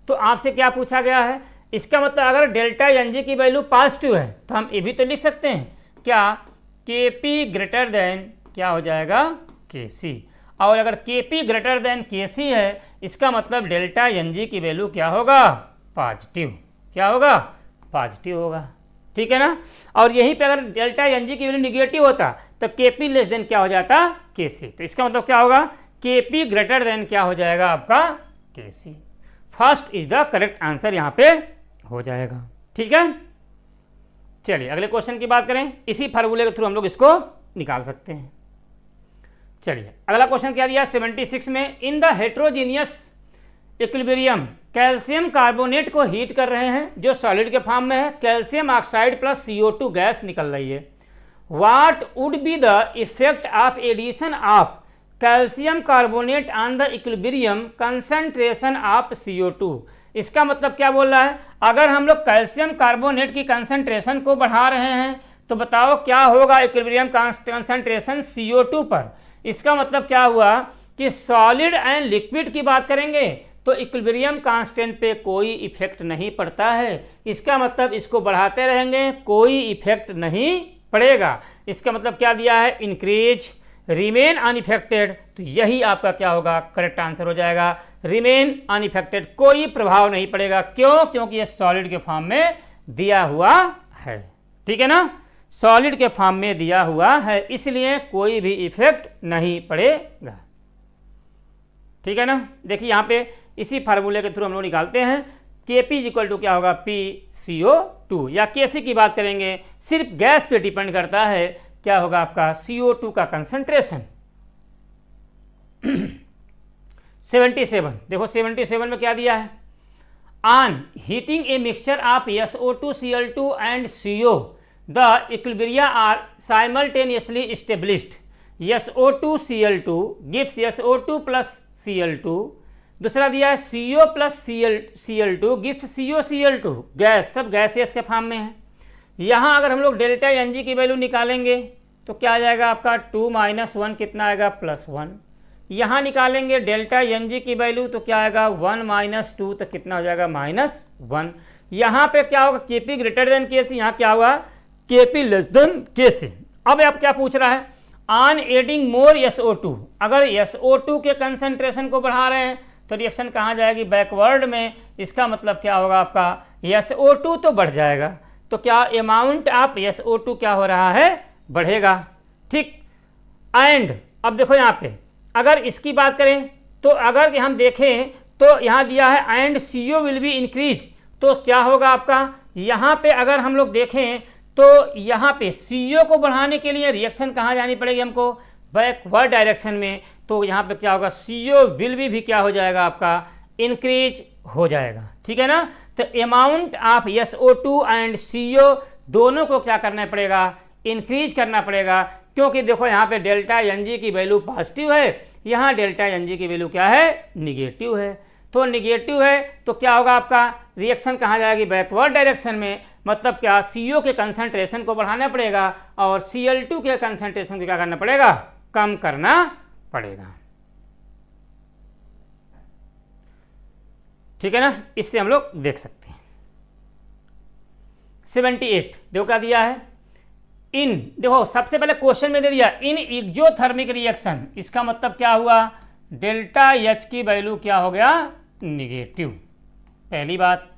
B: तो आपसे क्या पूछा गया है, इसका मतलब अगर डेल्टा Ng की वैल्यू पॉजिटिव है तो हम ये भी तो लिख सकते हैं क्या, Kp ग्रेटर देन क्या हो जाएगा, Kc, और अगर Kp ग्रेटर देन Kc है, इसका मतलब डेल्टा Ng की वैल्यू क्या होगा, पॉजिटिव। क्या होगा, पॉजिटिव होगा, ठीक है ना। और यहीं पे अगर डेल्टा Ng की वैल्यू निगेटिव होता तो Kp लेस देन क्या हो जाता, Kc। तो इसका मतलब क्या होगा, Kp ग्रेटर देन क्या हो जाएगा आपका, Kc। First is the correct answer यहाँ पे हो जाएगा, ठीक है। चलिए अगले क्वेश्चन की बात करें, इसी फार्मूले के थ्रू हम लोग इसको निकाल सकते हैं। चलिए अगला क्वेश्चन क्या दिया 76 में, in the heterogeneous equilibrium calcium carbonate को हीट कर रहे हैं जो सॉलिड के फॉर्म में है, calcium oxide plus CO2 gas निकल रही है। What would be the effect of addition of calcium carbonate on the equilibrium concentration of CO2। इसका मतलब क्या बोल रहा है, अगर हम लोग कैल्शियम कार्बोनेट की कंसंट्रेशन को बढ़ा रहे हैं तो बताओ क्या होगा इक्विलिब्रियम कंसंट्रेशन CO2 पर। इसका मतलब क्या हुआ कि सॉलिड एंड लिक्विड की बात करेंगे तो इक्विलिब्रियम कांस्टेंट पे कोई इफेक्ट नहीं पड़ता है। इसका मतलब इसको बढ़ाते रहेंगे कोई इफेक्ट नहीं पड़ेगा। इसका मतलब क्या दिया है, इंक्रीज रिमेन अनइफेक्टेड। तो यही आपका क्या होगा, करेक्ट आंसर हो जाएगा, रिमेन अनइफेक्टेड, कोई प्रभाव नहीं पड़ेगा। क्यों, क्योंकि ये सॉलिड के फॉर्म में दिया हुआ है, ठीक है ना, सॉलिड के फॉर्म में दिया हुआ है, इसलिए कोई भी इफेक्ट नहीं पड़ेगा, ठीक है ना। देखिए यहाँ पे इसी फार्मूले के थ्रू हम लोग निकालते हैं, Kp इक्वल टू क्या होगा, PCO2, या Kc की बात करेंगे सिर्फ गैस पे डिपेंड करता है, क्या होगा आपका CO2 का कंसंट्रेशन। 77 देखो 77 में क्या दिया है, on heating a mixture of SO2 Cl2 and CO the equilibria are simultaneously established. SO2 Cl2 gives SO2 plus Cl2, दूसरा दिया है CO plus Cl2 gives CO Cl2, gas, सब गैसियस के फॉर्म में है। यहाँ अगर हम लोग डेल्टा Ng की वैल्यू निकालेंगे तो क्या आ जाएगा आपका 2 - 1 कितना आएगा, +1। यहाँ निकालेंगे डेल्टा Ng की वैल्यू तो क्या आएगा 1 - 2 तो कितना हो जाएगा -1। यहाँ पे क्या होगा, Kp ग्रेटर देन Kc, यहाँ क्या होगा Kp लेस देन Kc। अब आप क्या पूछ रहा है, ऑन एडिंग मोर SO2, अगर SO2 के कंसंट्रेशन को बढ़ा रहे हैं तो रिएक्शन कहाँ जाएगी, बैकवर्ड में। इसका मतलब क्या होगा आपका SO2 तो बढ़ जाएगा, तो क्या अमाउंट ऑफ SO2 क्या हो रहा है, बढ़ेगा, ठीक। एंड अब देखो यहाँ पे अगर इसकी बात करें तो अगर हम देखें तो यहाँ दिया है and CO will be increase, तो क्या होगा आपका, यहाँ पे अगर हम लोग देखें तो यहाँ पे CO को बढ़ाने के लिए रिएक्शन कहाँ जानी पड़ेगी हमको, बैकवर्ड डायरेक्शन में। तो यहाँ पे क्या होगा, CO विल भी क्या हो जाएगा आपका, इंक्रीज हो जाएगा, ठीक है ना। तो amount of SO2 and CO दोनों को क्या करना पड़ेगा, इंक्रीज करना पड़ेगा, क्योंकि देखो यहाँ पे डेल्टा Ng की वैल्यू पॉजिटिव है, यहाँ डेल्टा Ng की वैल्यू क्या है, निगेटिव है। तो निगेटिव है तो क्या होगा आपका, रिएक्शन कहाँ जाएगी, बैकवर्ड डायरेक्शन में। मतलब क्या, CO के कंसंट्रेशन को बढ़ाना पड़ेगा और Cl2 के कंसंट्रेशन को क्या करना पड़ेगा, कम करना पड़ेगा, ठीक है ना। इससे हम लोग देख सकते हैं। 78 देखो क्या दिया है, इन, देखो सबसे पहले क्वेश्चन में दे दिया इन एक्सोथर्मिक रिएक्शन, इसका मतलब क्या हुआ, डेल्टा H की वैल्यू क्या हो गया, निगेटिव, पहली बात।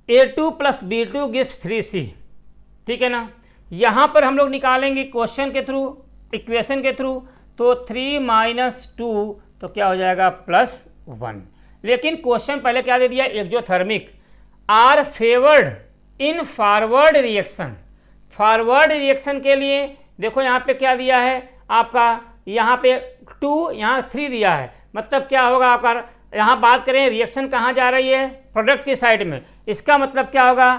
B: A2 + B2 गिव्स 3C, ठीक है ना। यहाँ पर हम लोग निकालेंगे क्वेश्चन के थ्रू, इक्वेशन के थ्रू, तो 3 - 2 तो क्या हो जाएगा +1। लेकिन क्वेश्चन पहले क्या दे दिया, exothermic are favoured in forward reaction. Forward reaction के लिए देखो यहाँ पे क्या दिया है आपका, यहाँ पे 2 यहाँ 3 दिया है, मतलब क्या होगा आपका, यहाँ बात करें रिएक्शन कहाँ जा रही है, प्रोडक्ट की साइड में। इसका मतलब क्या होगा,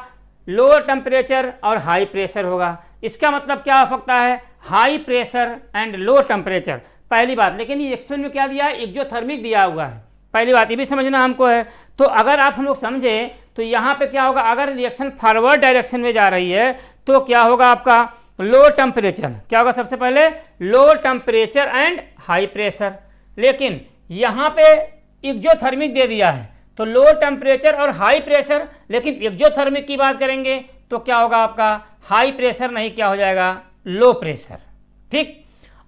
B: लो टेम्परेचर और हाई प्रेशर होगा। इसका मतलब क्या हो सकता है, high pressure and low temperature, पहली बात। लेकिन ये रिएक्शन में क्या दिया है, एक्सोथर्मिक दिया हुआ है, पहली बात ये भी समझना हमको है। तो अगर आप हम लोग समझें तो यहाँ पे क्या होगा, अगर रिएक्शन फॉरवर्ड डायरेक्शन में जा रही है तो क्या होगा आपका, लो टेम्परेचर, क्या होगा सबसे पहले, low temperature and high pressure. लेकिन यहाँ पे एक्सोथर्मिक दे दिया है तो लो टेम्परेचर और हाई प्रेशर, लेकिन एक्सोथर्मिक की बात करेंगे तो क्या होगा आपका, हाई प्रेशर नहीं, क्या हो जाएगा, लो प्रेशर, ठीक।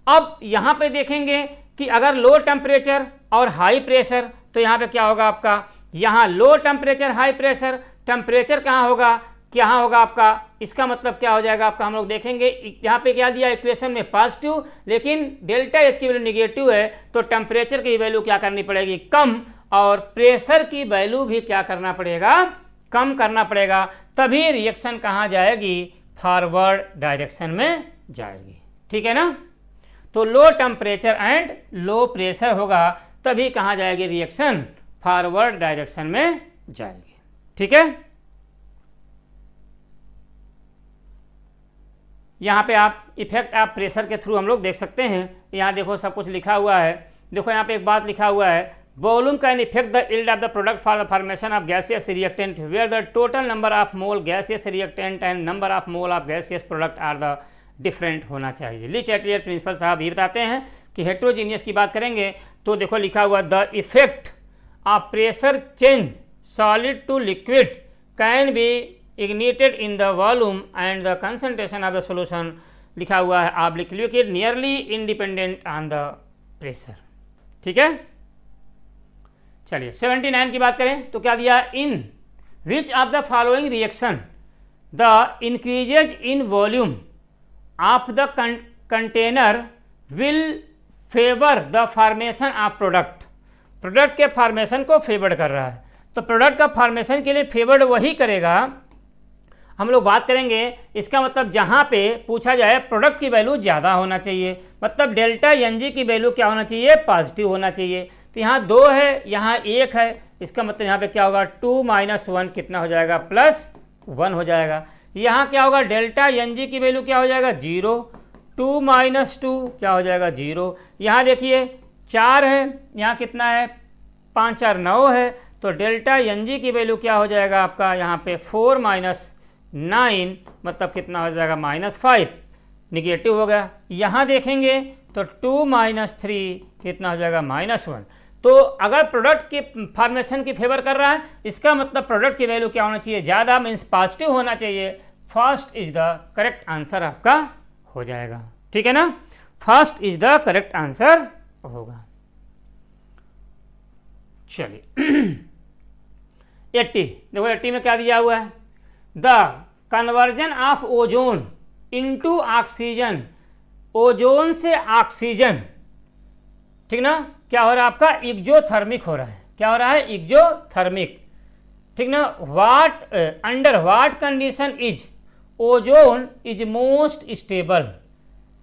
B: अब यहाँ पे देखेंगे कि अगर लो टेम्परेचर और हाई प्रेशर, तो यहाँ पे क्या होगा आपका, यहाँ low temperature high pressure, temperature कहाँ होगा, क्या होगा आपका, इसका मतलब क्या हो जाएगा आपका, हम लोग देखेंगे यहाँ पे क्या दिया इक्वेशन में पॉजिटिव, लेकिन डेल्टा एच की वैल्यू निगेटिव है, तो टेम्परेचर की वैल्यू क्या करनी पड़ेगी, कम, और प्रेशर की वैल्यू भी क्या करना पड़ेगा, कम करना पड़ेगा, तभी रिएक्शन कहाँ जाएगी, फॉरवर्ड डायरेक्शन में जाएगी। ठीक है ना, तो low temperature and low pressure होगा, तभी कहाँ जाएगी रिएक्शन, फॉरवर्ड डायरेक्शन में जाएगी। ठीक है, यहाँ पे आप इफेक्ट आप प्रेशर के थ्रू हम लोग देख सकते हैं। यहाँ देखो सब कुछ लिखा हुआ है, देखो यहाँ पे एक बात लिखा हुआ है, volume can effect the yield of the product for the formation of gaseous reactant where the total number of mole gaseous reactant and number of mole of gaseous product are the different होना चाहिए। ली Chatelier principal साहब ये बताते हैं कि heterogeneous की बात करेंगे तो देखो लिखा हुआ the effect of pressure change solid to liquid can be ignited in the volume and the concentration of the solution, लिखा हुआ है आप liquid nearly independent on the pressure. ठीक है, चलिए 79 की बात करें तो क्या दिया, in which of the following reaction the increases in volume of the container will favour the formation of product, product के फॉर्मेशन को फेवर्ड कर रहा है, तो प्रोडक्ट का फॉर्मेशन के लिए फेवर्ड वही करेगा, हम लोग बात करेंगे, इसका मतलब जहाँ पे पूछा जाए प्रोडक्ट की वैल्यू ज़्यादा होना चाहिए, मतलब डेल्टा एन जी की वैल्यू क्या होना चाहिए, पॉजिटिव होना चाहिए, तो यहाँ 2 है, यहाँ 1 है, इसका मतलब यहाँ पे क्या होगा 2 - 1 कितना हो जाएगा, +1 हो जाएगा। यहाँ क्या होगा, डेल्टा एन जी की वैल्यू क्या हो जाएगा 0, 2 - 2 क्या हो जाएगा 0। यहाँ देखिए 4 है, यहाँ कितना है 5 4 9 है, तो डेल्टा एन जी की वैल्यू क्या हो जाएगा आपका, यहाँ पे 4 - 9 मतलब कितना हो जाएगा -5, निगेटिव हो गया। यहाँ देखेंगे तो 2 - 3 कितना हो जाएगा -1। तो अगर प्रोडक्ट के फॉर्मेशन की फेवर कर रहा है, इसका मतलब प्रोडक्ट की वैल्यू क्या होना चाहिए, ज़्यादा, मीन्स पॉजिटिव होना चाहिए। First is the correct answer आपका हो जाएगा। ठीक है ना, first is the correct answer होगा। चलिए 80, देखो 80 में क्या दिया हुआ है, the conversion of ozone into oxygen, ozone से ऑक्सीजन, ठीक ना, क्या हो रहा है आपका, एक्सोथर्मिक हो रहा है, क्या हो रहा है, एक्सोथर्मिक, ठीक ना। What under what condition is ozone is most stable,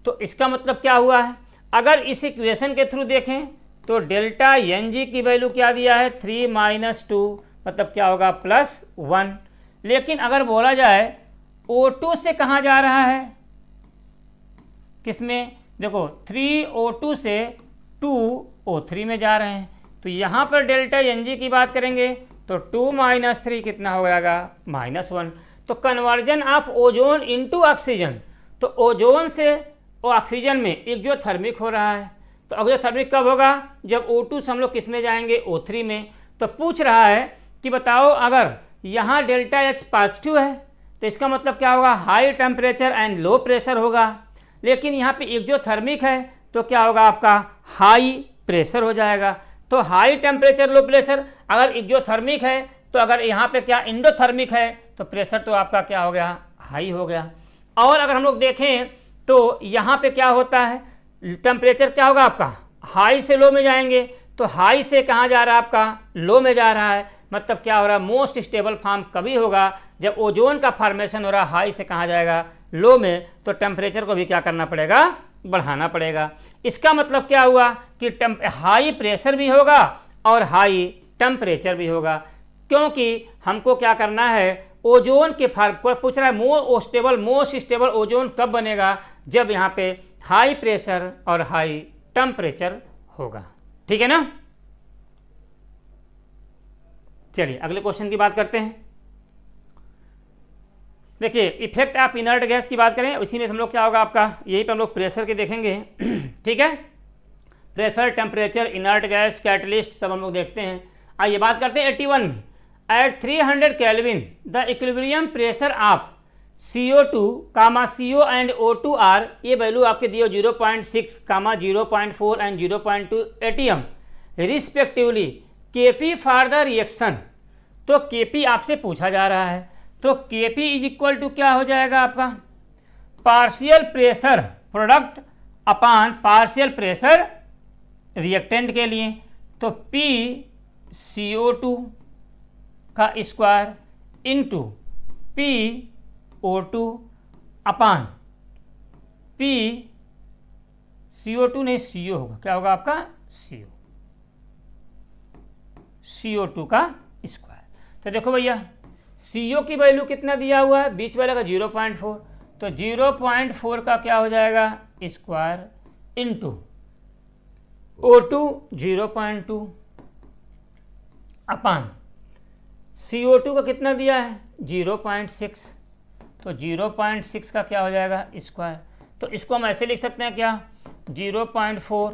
B: तो इसका मतलब क्या हुआ है, अगर इस इक्वेशन के थ्रू देखें तो डेल्टा एन जी की वैल्यू क्या दिया है 3 - 2 मतलब क्या होगा +1, लेकिन अगर बोला जाए O2 से कहाँ जा रहा है, किसमें, देखो 3O2 से 2O3 में जा रहे हैं, तो यहाँ पर डेल्टा एन जी की बात करेंगे तो 2 - 3 कितना हो जाएगा -1। तो conversion of ozone into oxygen, तो ओजोन से ऑक्सीजन में एक्सोथर्मिक हो रहा है, तो एक्सोथर्मिक कब होगा, जब O2 से हम लोग किस में जाएंगे, O3 में। तो पूछ रहा है कि बताओ अगर यहाँ डेल्टा एच पॉजिटिव है तो इसका मतलब क्या होगा, high temperature and low pressure होगा, लेकिन यहाँ पे एक्सोथर्मिक है तो क्या होगा आपका, हाई प्रेशर हो जाएगा। तो हाई टेम्परेचर लो प्रेशर, अगर एक्सोथर्मिक है तो अगर यहाँ पे क्या एंडोथर्मिक है तो प्रेशर तो आपका क्या हो गया, हाई हो गया। और अगर हम लोग देखें तो यहाँ पे क्या होता है, टेम्परेचर क्या होगा आपका, हाई से लो में जाएंगे, तो हाई से कहाँ जा रहा है आपका, लो में जा रहा है, मतलब क्या हो रहा है, मोस्ट स्टेबल फॉर्म कभी होगा जब ओजोन का फॉर्मेशन हो रहा है हाई से कहाँ जाएगा, लो में, तो टेम्परेचर को भी क्या करना पड़ेगा, बढ़ाना पड़ेगा। इसका मतलब क्या हुआ कि हाई प्रेशर भी होगा और हाई टेम्परेचर भी होगा, क्योंकि हमको क्या करना है, ओजोन के कोई पूछ रहा है मोस्ट स्टेबल ओजोन कब बनेगा, जब यहाँ पे हाई प्रेशर और हाई टेम्परेचर होगा। ठीक है ना, चलिए अगले क्वेश्चन की बात करते हैं। देखिए इफेक्ट ऑफ इनर्ट गैस की बात करें, उसी में हम लोग क्या होगा आपका, यही पे हम लोग प्रेशर के देखेंगे। ठीक है, pressure, temperature, inert gas, catalyst सब हम लोग देखते हैं। आइए बात करते हैं 81 में, at 300 kelvin the equilibrium pressure of CO2 comma CO and O2 are, ये वैल्यू आपके दिए 0.6 comma 0.4 and 0.2 ATM respectively. Kp for the reaction, तो Kp आपसे पूछा जा रहा है, तो Kp इज इक्वल टू क्या हो जाएगा आपका, पार्शियल प्रेशर प्रोडक्ट अपान पार्शियल प्रेशर रिएक्टेंट के लिए, तो P CO2 का स्क्वायर इंटू P O2 अपान P CO2 नहीं CO होगा, क्या होगा आपका CO2 का स्क्वायर। तो देखो भैया CO की वैल्यू कितना दिया हुआ है, बीच वाले का 0.4, तो 0.4 का क्या हो जाएगा स्क्वायर इंटू O2 0.2 अपान CO2 का कितना दिया है 0.6, तो 0.6 का क्या हो जाएगा स्क्वायर। तो इसको हम ऐसे लिख सकते हैं क्या, 0.4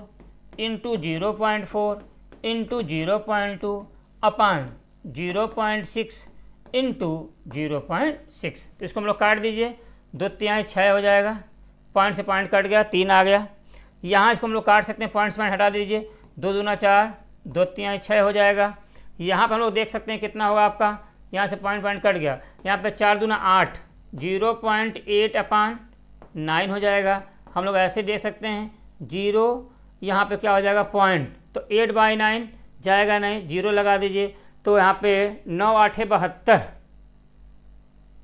B: इंटू 0.4 इंटू 0.2 अपान 0.6 इंटू 0.6। तो इसको हम लोग काट दीजिए, 2 तिहाई 6 हो जाएगा, पॉइंट से पॉइंट कट गया, 3 आ गया। यहाँ इसको हम लोग काट सकते हैं, पॉइंट से पॉइंट हटा दीजिए, 2 दूना 4, 2 तिहाई 6 हो जाएगा। यहाँ पर हम लोग देख सकते हैं कितना होगा आपका, यहाँ से पॉइंट पॉइंट कट गया, यहाँ पे 4 दूना 8, 0.8 अपान 9 हो जाएगा। हम लोग ऐसे देख सकते हैं 0, यहाँ पे क्या हो जाएगा पॉइंट, तो 8/9 जाएगा नहीं, 0 लगा दीजिए, तो यहाँ पे 9 8 72,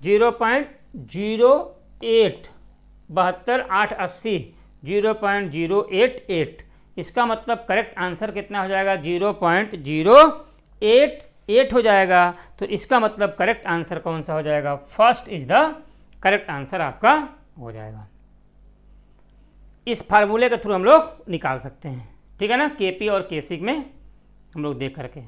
B: 0.08, 72 8 80, 0.088। इसका मतलब करेक्ट आंसर कितना हो जाएगा 0.088 हो जाएगा। तो इसका मतलब करेक्ट आंसर कौन सा हो जाएगा, first is the correct answer आपका हो जाएगा। इस फार्मूले के थ्रू हम लोग निकाल सकते हैं, ठीक है ना, Kp और Kc में हम लोग देख करके।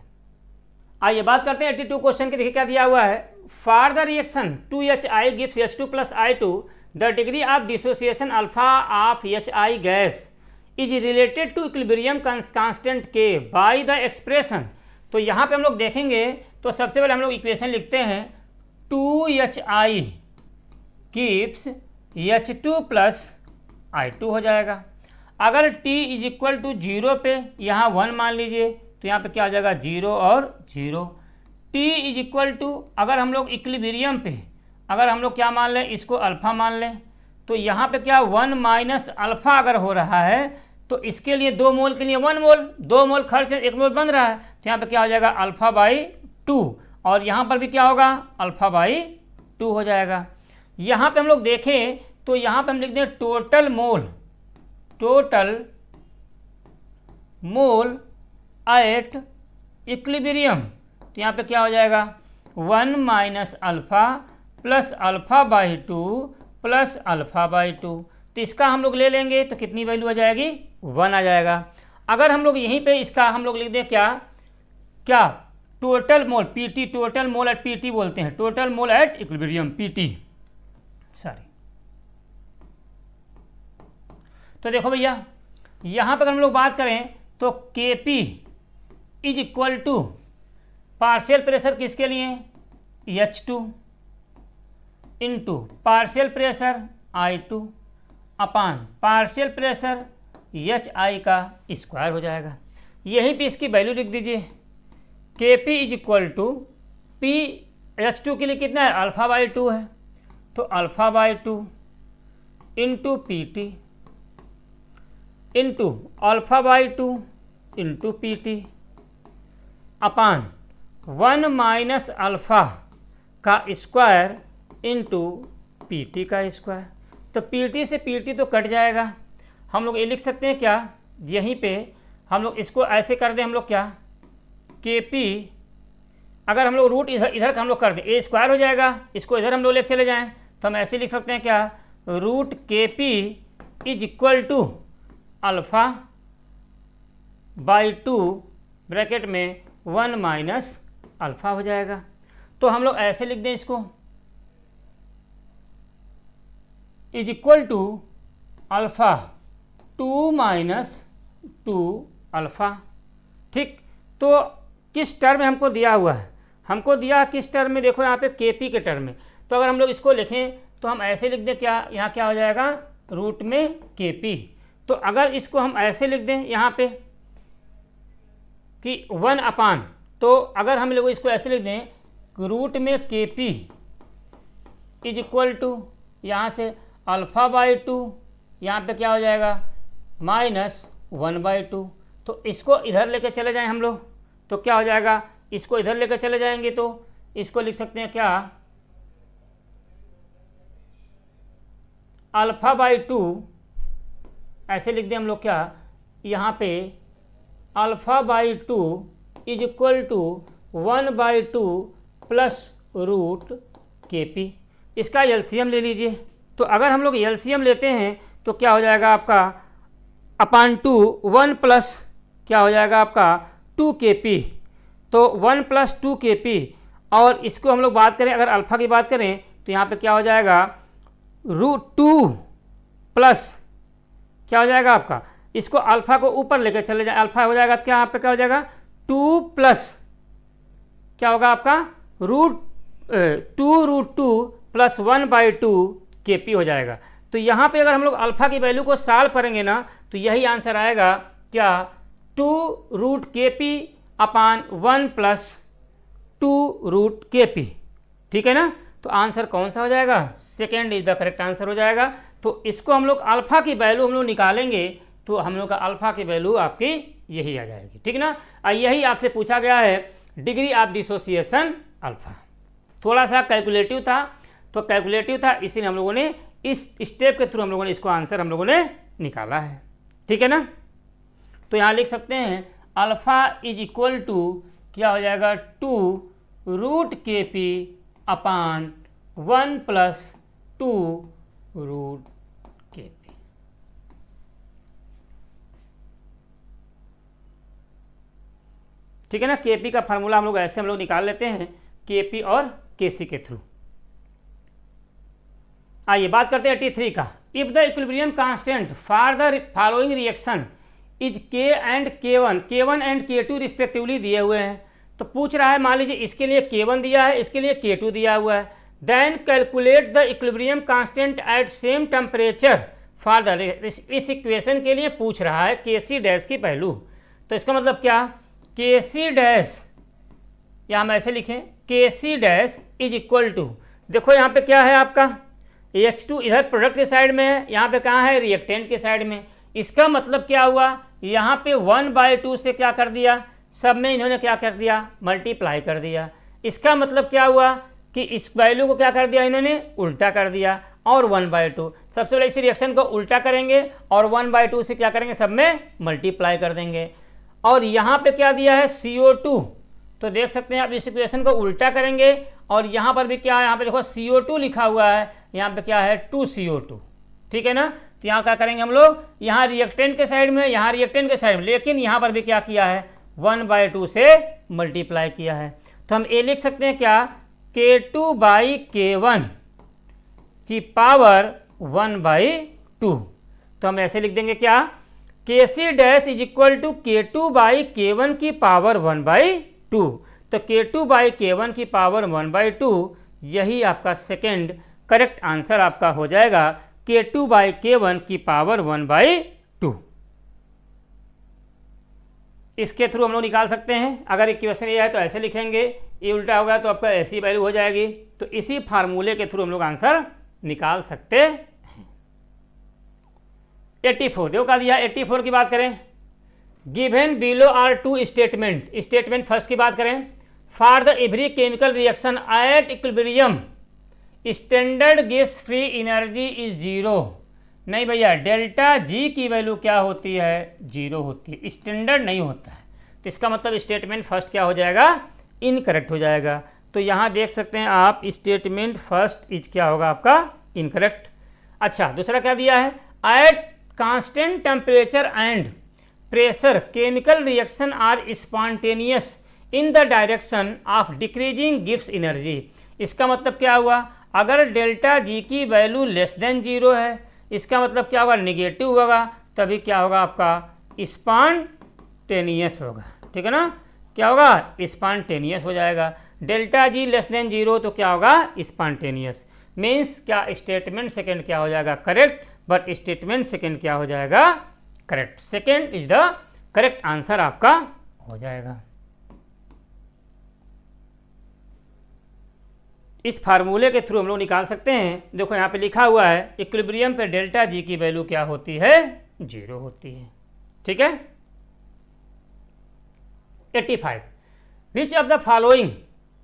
B: आइए बात करते हैं 82 क्वेश्चन के। देखिए क्या दिया हुआ है, for the reaction 2HI gives H2 plus I2 the degree of dissociation alpha of HI gas is related to equilibrium constant K by the expression. तो यहाँ पे हम लोग देखेंगे, तो सबसे पहले हम लोग इक्वेशन लिखते हैं, 2HI gives H2 plus I2 हो जाएगा। अगर T इज इक्वल टू 0 पे यहाँ 1 मान लीजिए, तो यहाँ पे क्या हो जाएगा 0 और 0। T इज इक्वल टू, अगर हम लोग इक्विलिब्रियम पे अगर हम लोग क्या मान लें, इसको अल्फ़ा मान लें, तो यहाँ पे क्या 1 माइनस अल्फ़ा अगर हो रहा है, तो इसके लिए 2 मोल के लिए 1 मोल, 2 मोल खर्च है, 1 मोल बन रहा है, तो यहाँ पे क्या हो जाएगा α/2, और यहाँ पर भी क्या होगा α/2 हो जाएगा। यहाँ पे हम लोग देखें तो यहाँ पे हम लिख दें टोटल मोल एट इक्विलिब्रियम, तो यहाँ पे क्या हो जाएगा 1 माइनस अल्फ़ा प्लस α/2 प्लस α/2। तो इसका हम लोग ले लेंगे तो कितनी वैल्यू आ जाएगी 1 आ जाएगा। अगर हम लोग यहीं पे इसका हम लोग लिख दें क्या total mole PT, total mole at PT बोलते हैं, total mole at equilibrium PT, sorry. तो देखो भैया यहाँ पर हम लोग बात करें तो Kp is equal to partial pressure किसके लिए H2 into partial pressure I2 upon partial pressure HI का स्क्वायर हो जाएगा। यहीं पे इसकी वैल्यू लिख दीजिए, Kp is equal to P H2 के लिए कितना है α/2 है, तो α/2 into PT into α/2 into PT upon 1 minus alpha का स्क्वायर इंटू PT का स्क्वायर। तो PT से PT तो कट जाएगा, हम लोग ये लिख सकते हैं क्या, यहीं पे हम लोग इसको ऐसे कर दें, हम लोग क्या Kp, अगर हम लोग रूट इधर का हम लोग कर दें a स्क्वायर हो जाएगा, इसको इधर हम लोग लेके चले जाएं तो हम ऐसे लिख सकते हैं क्या, root Kp is equal to α/2 bracket में 1 माइनस अल्फ़ा हो जाएगा। तो हम लोग ऐसे लिख दें इसको, is equal to α/2 minus 2 alpha, ठीक। तो किस टर्म में हमको दिया हुआ है, हमको दिया किस टर्म में, देखो यहाँ पे Kp के टर्म में। तो अगर हम लोग इसको लिखें तो हम ऐसे लिख दें, क्या यहाँ क्या हो जाएगा, रूट में Kp। तो अगर इसको हम ऐसे लिख दें यहाँ पे कि 1 अपान, तो अगर हम लोग इसको ऐसे लिख दें रूट में Kp इज इक्वल टू यहाँ से अल्फ़ा बाई 2, यहाँ पे क्या हो जाएगा -1/2। तो इसको इधर लेके चले जाएं हम लोग तो क्या हो जाएगा, इसको इधर लेकर चले जाएंगे तो इसको लिख सकते हैं क्या, अल्फ़ा बाई 2 ऐसे लिख दें हम लोग, क्या यहाँ पे alpha by 2 is equal to 1/2 plus root Kp। इसका एलसीएम ले लीजिए। तो अगर हम लोग एलसीएम लेते हैं तो क्या हो जाएगा आपका अपान 2 1 प्लस क्या हो जाएगा आपका 2 Kp। तो 1 प्लस 2 Kp, और इसको हम लोग बात करें, अगर अल्फ़ा की बात करें तो यहाँ पे क्या हो जाएगा √2 प्लस क्या हो जाएगा आपका, इसको अल्फ़ा को ऊपर लेकर चले जाए, अल्फ़ा हो जाएगा तो क्या यहाँ पे क्या हो जाएगा 2 प्लस क्या होगा आपका √2 प्लस 1/2 Kp हो जाएगा। तो यहाँ पे अगर हम लोग अल्फ़ा की वैल्यू को सॉल्व करेंगे ना तो यही आंसर आएगा, क्या 2√Kp अपान 1 प्लस 2√Kp। ठीक है ना। तो आंसर कौन सा हो जाएगा, second is the correct answer हो जाएगा। तो इसको हम लोग अल्फ़ा की वैल्यू हम लोग निकालेंगे तो हम लोग का अल्फ़ा की वैल्यू आपकी यही आ जाएगी। ठीक ना। यही आपसे पूछा गया है डिग्री ऑफ डिसोसिएशन अल्फ़ा। थोड़ा सा कैलकुलेटिव था, तो कैलकुलेटिव था इसीलिए हम लोगों ने इस स्टेप के थ्रू हम लोगों ने इसको आंसर हम लोगों ने निकाला है। ठीक है ना। तो यहाँ लिख सकते हैं अल्फ़ा इज इक्वल टू क्या हो जाएगा 2√Kp अपान 1 प्लस 2√Kp। ठीक है ना। Kp का फार्मूला हम लोग ऐसे हम लोग निकाल लेते हैं Kp और Kc के थ्रू। आइए बात करते हैं 83 का। If the equilibrium constant for the following reaction is K and K1 and K2 respectively दिए हुए हैं। तो पूछ रहा है, मान लीजिए इसके लिए K1 दिया है, इसके लिए K2 दिया हुआ है। Then calculate the equilibrium constant at same temperature for the, इस इक्वेशन के लिए पूछ रहा है Kc डैश की वैल्यू। तो इसका मतलब क्या, Kc डैश, या हम ऐसे लिखें Kc dash is equal to, देखो यहाँ पे क्या है आपका H2 इधर प्रोडक्ट के साइड में है, यहाँ पे कहाँ है रिएक्टेंट के साइड में। इसका मतलब क्या हुआ, यहाँ पे 1/2 से क्या कर दिया, सब में इन्होंने क्या कर दिया मल्टीप्लाई कर दिया। इसका मतलब क्या हुआ कि इस वैल्यू को क्या कर दिया इन्होंने उल्टा कर दिया, और 1/2 सबसे पहले इस रिएक्शन को उल्टा करेंगे और 1/2 से क्या करेंगे सब में मल्टीप्लाई कर देंगे। और यहाँ पे क्या दिया है CO2, तो देख सकते हैं आप इस इक्वेशन को उल्टा करेंगे और यहाँ पर भी क्या है, यहाँ पे देखो CO2 लिखा हुआ है, यहाँ पे क्या है 2CO2। ठीक है ना। तो यहाँ क्या करेंगे हम लोग, यहाँ रिएक्टेंट के साइड में, यहाँ रिएक्टेंट के साइड में, लेकिन यहाँ पर भी क्या किया है 1/2 से मल्टीप्लाई किया है। तो हम ये लिख सकते हैं क्या K2/K1 की पावर 1/2। तो हम ऐसे लिख देंगे क्या Kc dash is equal to K2/K1 की पावर 1/2। तो K2/K1 की पावर 1/2 यही आपका सेकेंड करेक्ट आंसर आपका हो जाएगा, K2/K1 की पावर 1/2। इसके थ्रू हम लोग निकाल सकते हैं। अगर इक्वेशन ये है तो ऐसे लिखेंगे, ये उल्टा होगा तो आपका ऐसी वैल्यू हो जाएगी। तो इसी फार्मूले के थ्रू हम लोग आंसर निकाल सकते हैं। 84 देखो क्या दिया, 84 की बात करें, given below are two statement. Statement first की बात करें, for the every chemical reaction at equilibrium standard gas free energy is 0। नहीं भैया, डेल्टा जी की वैल्यू क्या होती है 0 होती है, स्टैंडर्ड नहीं होता है। तो इसका मतलब स्टेटमेंट फर्स्ट क्या हो जाएगा इनकरेक्ट हो जाएगा। तो यहाँ देख सकते हैं आप स्टेटमेंट फर्स्ट इज क्या होगा आपका इनकरेक्ट। अच्छा दूसरा क्या दिया है, at constant temperature and pressure chemical reaction are spontaneous in the direction of decreasing गिव्स एनर्जी। इसका मतलब क्या हुआ, अगर डेल्टा जी की वैल्यू लेस देन 0 है, इसका मतलब क्या होगा निगेटिव होगा, तभी क्या होगा आपका स्पॉन्टेनियस होगा। ठीक है ना, क्या होगा स्पॉन्टेनियस हो जाएगा। डेल्टा जी लेस देन 0 तो क्या होगा स्पॉन्टेनियस। मीन्स क्या स्टेटमेंट सेकेंड क्या हो जाएगा करेक्ट, बट स्टेटमेंट सेकेंड क्या हो जाएगा correct. Second is the correct answer आपका हो जाएगा। इस फार्मूले के थ्रू हम लोग निकाल सकते हैं। देखो यहाँ पे लिखा हुआ है इक्विलिब्रियम पे डेल्टा जी की वैल्यू क्या होती है 0 होती है। ठीक है। 85 विच of the following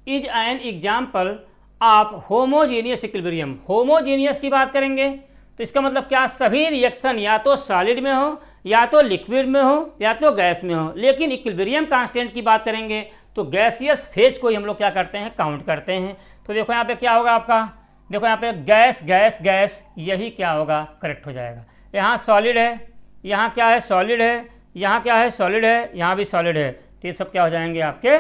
B: is an example of homogeneous equilibrium. Homogeneous की बात करेंगे तो इसका मतलब क्या, सभी रिएक्शन या तो सॉलिड में हो, या तो लिक्विड में हो, या तो गैस में हो। लेकिन इक्विलिब्रियम कांस्टेंट की बात करेंगे तो गैसियस फेज को ही हम लोग क्या करते हैं काउंट करते हैं। तो देखो यहाँ पे क्या होगा आपका, देखो यहाँ पे गैस गैस गैस, यही क्या होगा करेक्ट हो जाएगा। यहाँ सॉलिड है, यहाँ क्या है सॉलिड है, यहाँ क्या है सॉलिड है, यहाँ भी सॉलिड है, तो ये सब क्या हो जाएंगे आपके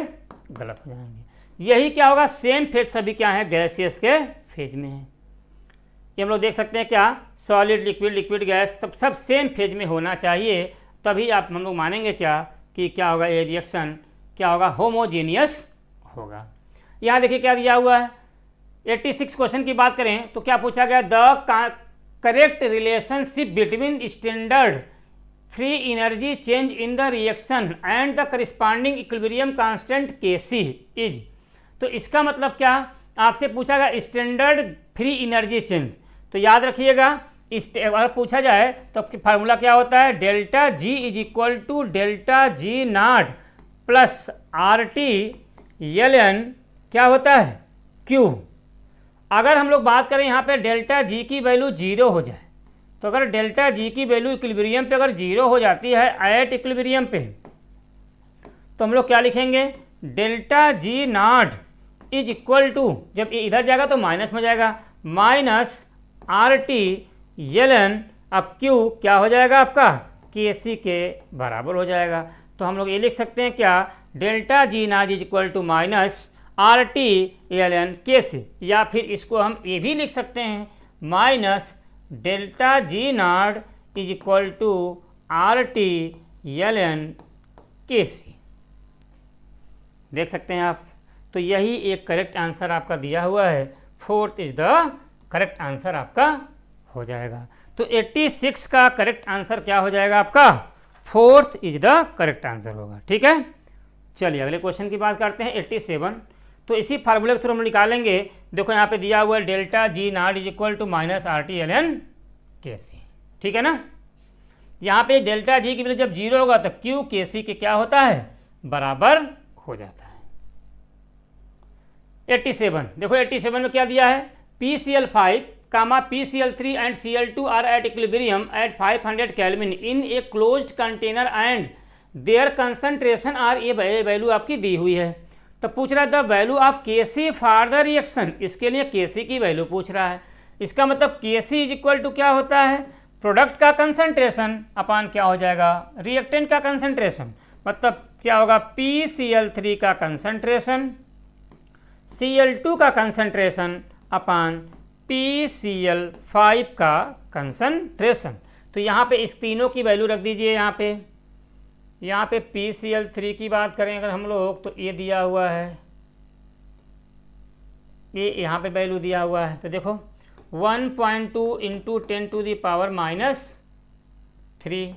B: गलत हो जाएंगे। यही क्या होगा सेम फेज सभी क्या है गैसियस के फेज में है। ये हम लोग देख सकते हैं क्या, सॉलिड लिक्विड लिक्विड गैस सब सेम फेज में होना चाहिए, तभी आप हम लोग मानेंगे क्या कि क्या होगा ये रिएक्शन क्या होगा होमोजीनियस होगा। यहाँ देखिए क्या दिया हुआ है 86 क्वेश्चन की बात करें तो क्या पूछा गया, the correct relationship between standard free energy change in the reaction and the corresponding equilibrium constant Kc is. तो इसका मतलब क्या, आपसे पूछा गया स्टैंडर्ड फ्री एनर्जी चेंज, तो याद रखिएगा अगर पूछा जाए तो फार्मूला क्या होता है, delta G is equal to delta G naught plus R T L N क्या होता है क्यू। अगर हम लोग बात करें यहाँ पे डेल्टा जी की वैल्यू 0 हो जाए, तो अगर डेल्टा जी की वैल्यू इक्विलिब्रियम पे अगर 0 हो जाती है एट इक्विलिब्रियम पे, तो हम लोग क्या लिखेंगे, delta G naught is equal to, जब ये इधर जाएगा तो माइनस में जाएगा, minus R T L N, अब क्यू क्या हो जाएगा आपका के सी के बराबर हो जाएगा। तो हम लोग ये लिख सकते हैं क्या, delta G naught is equal to minus R T L N K C, या फिर इसको हम ये भी लिख सकते हैं minus delta G naught is equal to R T L N K C. देख सकते हैं आप, तो यही एक करेक्ट आंसर आपका दिया हुआ है, fourth is the correct answer आपका हो जाएगा। तो 86 का करेक्ट आंसर क्या हो जाएगा आपका, fourth is the correct answer होगा। ठीक है, चलिए अगले क्वेश्चन की बात करते हैं 87। तो इसी फार्मूले के थ्रू हम निकालेंगे। देखो यहाँ पे दिया हुआ है delta G naught is equal to minus R T L N K C. ठीक है ना, यहाँ पे डेल्टा जी की वैल्यू जब 0 होगा तो क्यू के सी के क्या होता है बराबर हो जाता है। 87 देखो 87 में क्या दिया है, PCl5 PCl3 and Cl2 are at equilibrium at 500 Kelvin in a closed container and their concentration are, ये वैल्यू आपकी दी हुई है। तो पूछ रहा है the value of Kc for the reaction, इसके लिए Kc की वैल्यू पूछ रहा है। इसका मतलब Kc इज इक्वल टू क्या होता है, प्रोडक्ट का कंसंट्रेशन अपान क्या हो जाएगा रिएक्टेंट का कंसंट्रेशन, मतलब क्या होगा PCl3 का कंसंट्रेशन Cl2 का कंसंट्रेशन अपान PCl5 का कंसंट्रेशन। तो यहाँ पे इस तीनों की वैल्यू रख दीजिए। यहाँ पे PCl3 की बात करें अगर हम लोग तो ये दिया हुआ है, ये यहाँ पे वैल्यू दिया हुआ है। तो देखो 1.2 into 10 to the power -3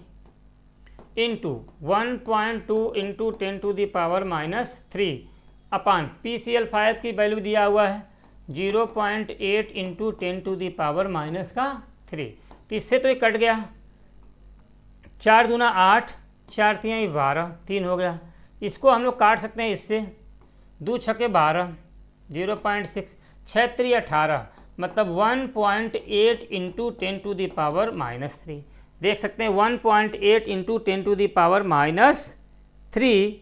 B: into 1.2 into 10 to the power -3 upon PCl5 की वैल्यू दिया हुआ है 0.8 इंटू 10 टू दी पावर -3। तो इससे तो ये कट गया, 4 दूना 8, 4 3 12, 3 हो गया। इसको हम लोग काट सकते हैं इससे, 2 छक्के 12, 0.6, 6 3 18, मतलब 1.8 इंटू 10 टू दी पावर -3। देख सकते हैं 1.8 इंटू 10 टू दी पावर -3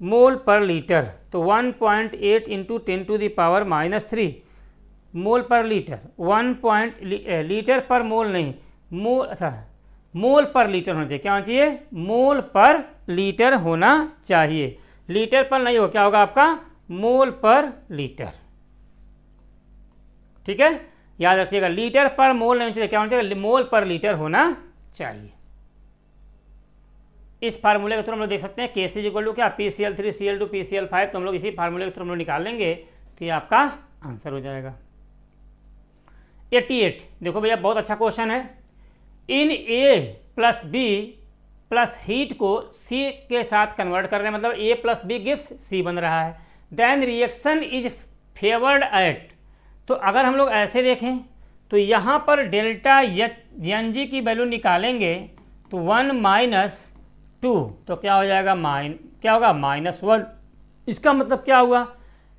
B: मोल पर लीटर। तो 1.8 इंटू 10 टू दी पावर -3 मोल पर लीटर, लीटर पर मोल नहीं, मोल पर लीटर होना चाहिए। क्या होना चाहिए, मोल पर लीटर होना चाहिए, लीटर पर नहीं हो, क्या होगा आपका मोल पर लीटर। ठीक है, याद रखिएगा लीटर पर मोल नहीं चाहिए, क्या होना चाहिए मोल पर लीटर होना चाहिए। इस फार्मूले के थ्रू हम लोग देख सकते हैं Kc इक्वल टू क्या PCl3 Cl2 PCl5, तो हम लोग इसी फार्मूले के थ्रू हम लोग निकाल लेंगे तो ये आपका आंसर हो जाएगा। 88। देखो भैया बहुत अच्छा क्वेश्चन है। In A plus B plus heat को सी के साथ कन्वर्ट कर रहे हैं, मतलब A plus B gives C बन रहा है। Then reaction is favoured at, तो अगर हम लोग ऐसे देखें तो यहाँ पर डेल्टा एन जी की वैल्यू निकालेंगे तो 1 माइनस 2, तो क्या हो जाएगा क्या होगा -1। इसका मतलब क्या हुआ,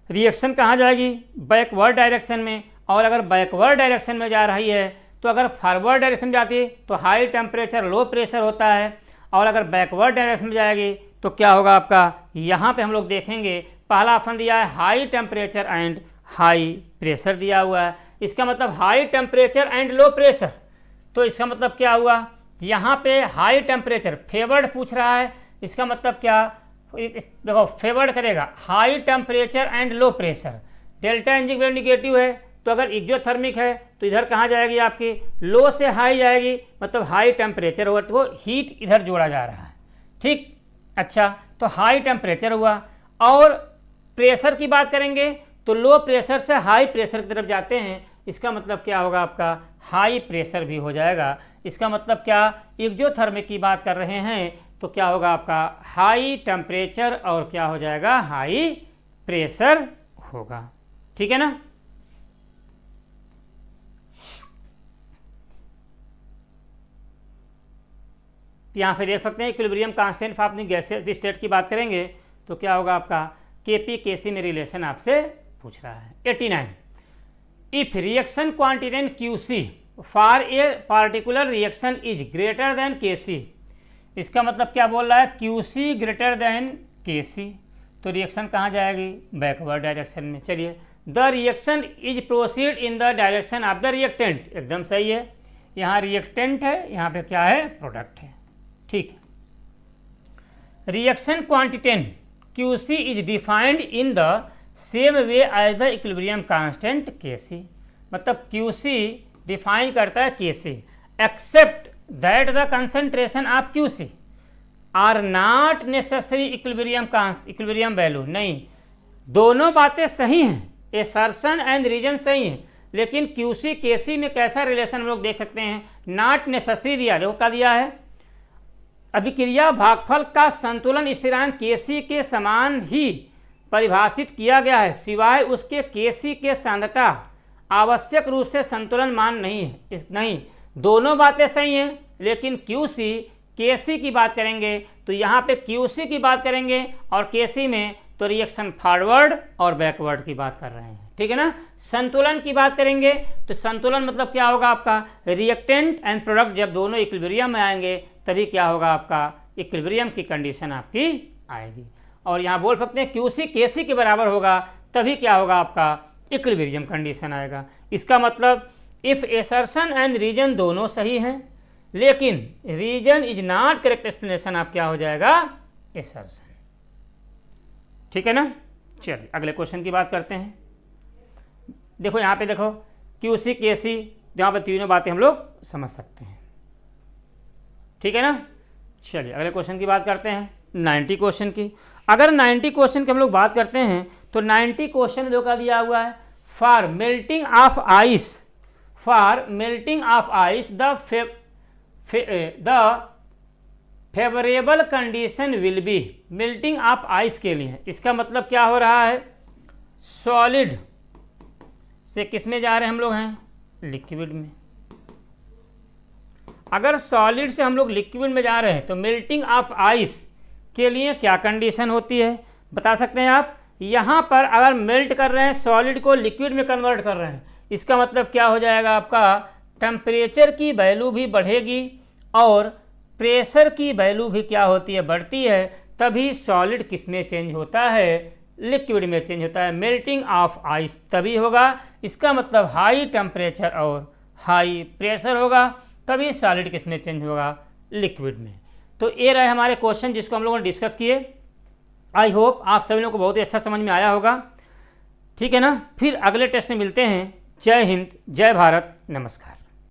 B: रिएक्शन कहाँ जाएगी, बैकवर्ड डायरेक्शन में। और अगर बैकवर्ड डायरेक्शन में जा रही है तो अगर फॉरवर्ड डायरेक्शन में जाती है तो हाई टेम्परेचर लो प्रेशर होता है, और अगर बैकवर्ड डायरेक्शन में जाएगी तो क्या होगा आपका, यहाँ पे हम लोग देखेंगे पहला ऑप्शन दिया है high temperature and high pressure दिया हुआ है। इसका मतलब high temperature and low pressure, तो इसका मतलब क्या हुआ, यहाँ पे हाई टेम्परेचर फेवर्ड पूछ रहा है। इसका मतलब क्या, देखो फेवर्ड करेगा high temperature and low pressure. Delta N G value negative है तो अगर एक्सोथर्मिक है तो इधर कहाँ जाएगी आपकी, लो से हाई जाएगी, मतलब हाई टेम्परेचर होगा तो हीट इधर जोड़ा जा रहा है। ठीक, अच्छा तो हाई टेम्परेचर हुआ। और प्रेशर की बात करेंगे तो लो प्रेशर से हाई प्रेशर की तरफ जाते हैं, इसका मतलब क्या होगा आपका, हाई प्रेशर भी हो जाएगा। इसका मतलब क्या, एक्सोथर्मिक की बात कर रहे हैं तो क्या होगा आपका, हाई टेम्परेचर और क्या हो जाएगा, हाई प्रेशर होगा। ठीक है ना। यहाँ पे देख सकते हैं इक्विलिब्रियम कांस्टेंट फॉर अपनी गैसीय स्टेट की बात करेंगे तो क्या होगा आपका, केपी केसी में रिलेशन आपसे पूछ रहा है। 89, if reaction quantity Qc for a particular reaction is greater than Kc, इसका मतलब क्या बोल रहा है, क्यूसी ग्रेटर देन केसी, तो रिएक्शन कहाँ जाएगी, बैकवर्ड डायरेक्शन में। चलिए, the reaction is proceed in the direction of the reactant, एकदम सही है। यहाँ रिएक्टेंट है, यहाँ पे क्या है, प्रोडक्ट है। ठीक है। Reaction quantity Qc is defined in the same way as the equilibrium constant Kc, मतलब क्यूसी डिफाइन करता है Kc, except that the concentration of Qc are not necessary equilibrium value. नहीं, दोनों बातें सही हैं, एसर्शन एंड रीजन सही है, लेकिन क्यूसी केसी में कैसा रिलेशन हम लोग देख सकते हैं, नॉट नेसेसरी दिया, देखो क्या दिया है, अभिक्रिया भागफल का संतुलन स्थिरांक केसी के समान ही परिभाषित किया गया है, सिवाय उसके केसी के सांद्रता आवश्यक रूप से संतुलन मान नहीं है। नहीं, दोनों बातें सही हैं, लेकिन क्यूसी केसी की बात करेंगे तो यहाँ पे क्यूसी की बात करेंगे और केसी में तो रिएक्शन फॉरवर्ड और बैकवर्ड की बात कर रहे हैं। ठीक है ना। संतुलन की बात करेंगे तो संतुलन मतलब क्या होगा आपका, रिएक्टेंट एंड प्रोडक्ट जब दोनों इक्विलिब्रियम में आएंगे तभी क्या होगा आपका, इक्विलिब्रियम की कंडीशन आपकी आएगी। और यहाँ बोल सकते हैं क्यूसी केसी के बराबर होगा तभी क्या होगा आपका, इक्विलिब्रियम कंडीशन आएगा। इसका मतलब इफ एसर्शन एंड रीजन दोनों सही हैं लेकिन reason is not correct explanation आप क्या हो जाएगा, एसर्शन। ठीक है ना। चलिए अगले क्वेश्चन की बात करते हैं। देखो यहाँ पे देखो क्यूसी केसी, यहाँ पे तीनों बातें हम लोग समझ सकते हैं। ठीक है ना। चलिए अगले क्वेश्चन की बात करते हैं, 90 क्वेश्चन की। अगर 90 क्वेश्चन की हम लोग बात करते हैं तो 90 क्वेश्चन जो का दिया हुआ है, for melting of ice the favourable condition will be, melting of ice के लिए, इसका मतलब क्या हो रहा है, सॉलिड से किस में जा रहे हैं हम लोग हैं, लिक्विड में। अगर सॉलिड से हम लोग लिक्विड में जा रहे हैं तो मेल्टिंग ऑफ आइस के लिए क्या कंडीशन होती है, बता सकते हैं आप। यहाँ पर अगर मेल्ट कर रहे हैं, सॉलिड को लिक्विड में कन्वर्ट कर रहे हैं, इसका मतलब क्या हो जाएगा आपका, टेम्परेचर की वैल्यू भी बढ़ेगी और प्रेशर की वैल्यू भी क्या होती है, बढ़ती है, तभी सॉलिड किस में चेंज होता है, लिक्विड में चेंज होता है। मेल्टिंग ऑफ आइस तभी होगा, इसका मतलब हाई टेम्परेचर और हाई प्रेशर होगा तभी सॉलिड किस में चेंज होगा, लिक्विड में। तो ये रहे हमारे क्वेश्चन जिसको हम लोगों ने डिस्कस किए। आई होप आप सभी लोगों को बहुत ही अच्छा समझ में आया होगा। ठीक है ना। फिर अगले टेस्ट में मिलते हैं। जय हिंद, जय भारत, नमस्कार।